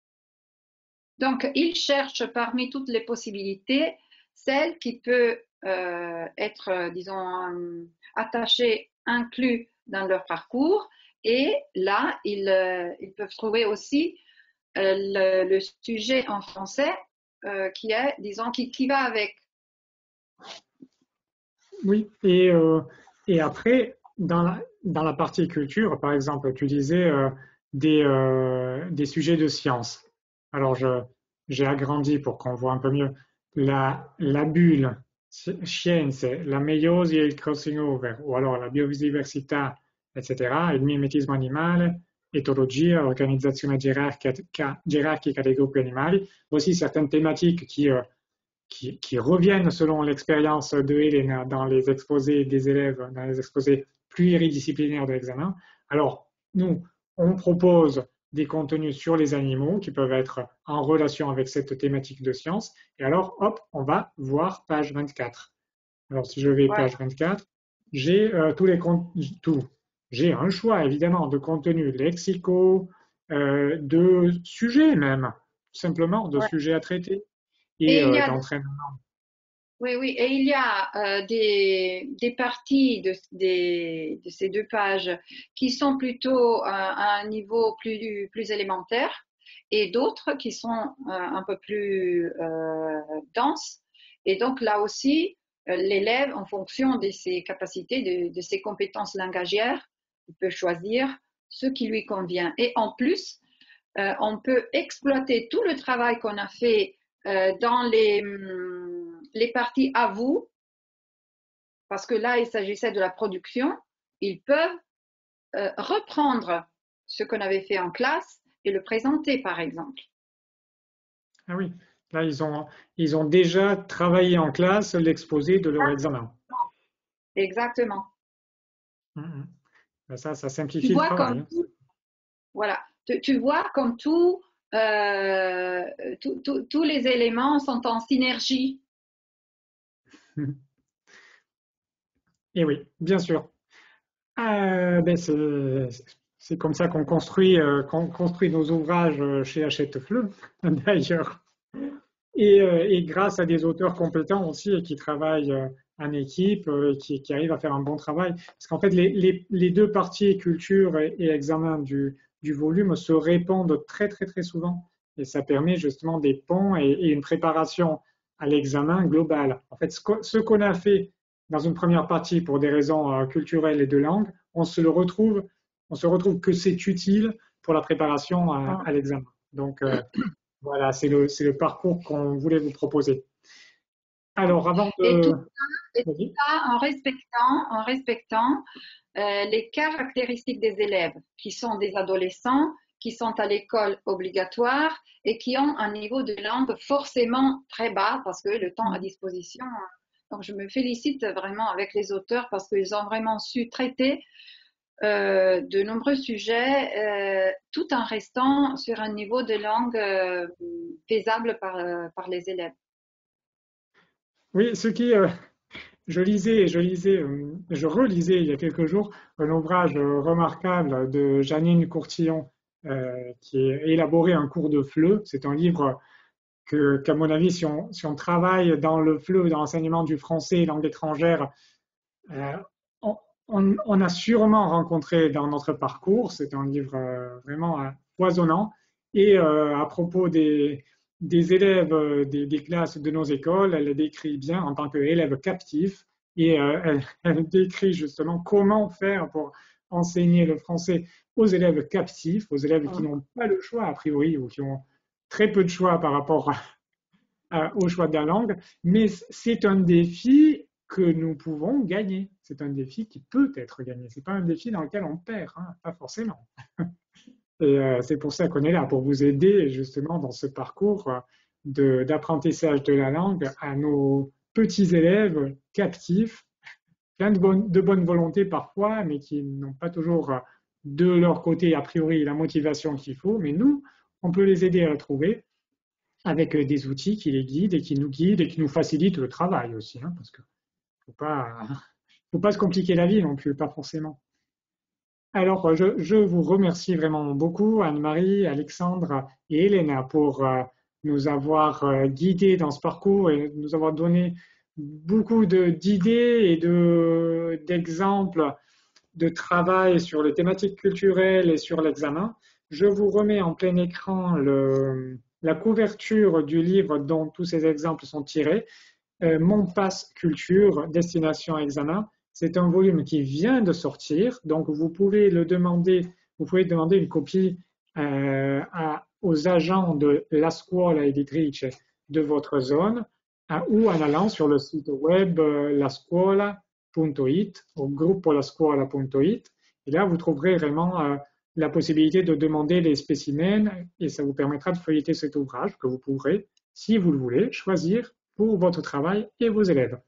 Donc, il cherche parmi toutes les possibilités celle qui peut être, disons, attachée, inclus dans leur parcours. Et là, ils peuvent trouver aussi le sujet en français qui est, disons, qui va avec. Oui, et après, dans la partie culture, par exemple, tu disais des sujets de science. Alors, j'ai agrandi pour qu'on voit un peu mieux. La bulle, scienze, la meiosi e il crossing over, ou alors la biodiversità, etc., il mimetismo animale, éthologia, organizzazione gerarchica dei gruppi animali, aussi certaines thématiques qui reviennent selon l'expérience de Helena dans les exposés des élèves, dans les exposés pluridisciplinaires de l'examen. Alors, nous, on propose des contenus sur les animaux qui peuvent être en relation avec cette thématique de science. Et alors, hop, on va voir page 24. Alors, si je vais Ouais. page 24, j'ai j'ai un choix évidemment de contenus lexicaux, de sujets même, tout simplement de Ouais. sujets à traiter Et et il y a d'entraînement. Oui, oui, et il y a des parties de ces deux pages qui sont plutôt à un niveau plus élémentaire et d'autres qui sont un peu plus denses. Et donc là aussi, l'élève, en fonction de ses capacités, de ses compétences langagières, il peut choisir ce qui lui convient. Et en plus, on peut exploiter tout le travail qu'on a fait dans les parties à vous, parce que là, il s'agissait de la production, ils peuvent reprendre ce qu'on avait fait en classe et le présenter, par exemple. Ah oui, là, ils ont déjà travaillé en classe l'exposé de leur examen. Exactement. Ça Tu simplifie le vois travail. comme tout, voilà, tu vois comme tout, tous les éléments sont en synergie. Et oui, bien sûr. Ben c'est comme ça qu'on construit nos ouvrages chez Hachette Fleu, d'ailleurs. Et grâce à des auteurs compétents aussi et qui travaillent en équipe, qui arrivent à faire un bon travail. Parce qu'en fait, les deux parties, culture et examen du volume, se répondent très, très, très souvent. Et ça permet justement des ponts et une préparation à l'examen global. En fait, ce qu'on a fait dans une première partie pour des raisons culturelles et de langue, on se retrouve que c'est utile pour la préparation à l'examen. Donc, voilà, c'est le parcours qu'on voulait vous proposer. Alors, avant Et tout de... ça en respectant les caractéristiques des élèves qui sont des adolescents, qui sont à l'école obligatoire et qui ont un niveau de langue forcément très bas parce que le temps à disposition. Donc, je me félicite vraiment avec les auteurs parce qu'ils ont vraiment su traiter de nombreux sujets tout en restant sur un niveau de langue faisable par les élèves. Oui, je relisais il y a quelques jours un ouvrage remarquable de Janine Courtillon qui a élaboré un cours de FLE. C'est un livre qu'à mon avis, si on travaille dans le FLE, dans l'enseignement du français et langue étrangère, euh, on a sûrement rencontré dans notre parcours. C'est un livre vraiment foisonnant. Et à propos des élèves des classes de nos écoles, elle les décrit bien en tant qu'élèves captifs et elle décrit justement comment faire pour enseigner le français aux élèves captifs, aux élèves qui n'ont pas le choix a priori ou qui ont très peu de choix par rapport au choix de la langue, mais c'est un défi que nous pouvons gagner. C'est un défi qui peut être gagné. C'est pas un défi dans lequel on perd, hein, pas forcément. Et c'est pour ça qu'on est là, pour vous aider justement dans ce parcours d'apprentissage de la langue à nos petits élèves captifs, plein de bonne volonté parfois, mais qui n'ont pas toujours de leur côté, a priori, la motivation qu'il faut. Mais nous, on peut les aider à la trouver avec des outils qui les guident et qui nous facilitent le travail aussi, hein, parce que faut pas se compliquer la vie non plus, pas forcément. Alors, je vous remercie vraiment beaucoup, Anne-Marie, Alexandre et Elena, pour nous avoir guidés dans ce parcours et nous avoir donné beaucoup d'idées et d'exemples de travail sur les thématiques culturelles et sur l'examen. Je vous remets en plein écran la couverture du livre dont tous ces exemples sont tirés. Mon passe culture, destination examen. C'est un volume qui vient de sortir, donc vous pouvez demander une copie aux agents de la Scuola Editrice de votre zone ou en allant sur le site web lascuola.it au gruppolascuola.it et là vous trouverez vraiment la possibilité de demander les spécimens et ça vous permettra de feuilleter cet ouvrage que vous pourrez, si vous le voulez, choisir pour votre travail et vos élèves.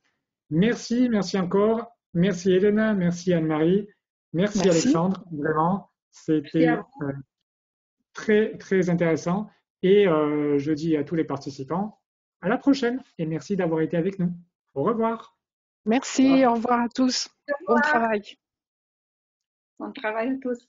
Merci encore. Merci Elena, merci Anne-Marie, merci Alexandre, vraiment, c'était très, très intéressant. Et je dis à tous les participants, à la prochaine et merci d'avoir été avec nous. Au revoir. Merci, au revoir à tous. Bon travail. Bon travail à tous.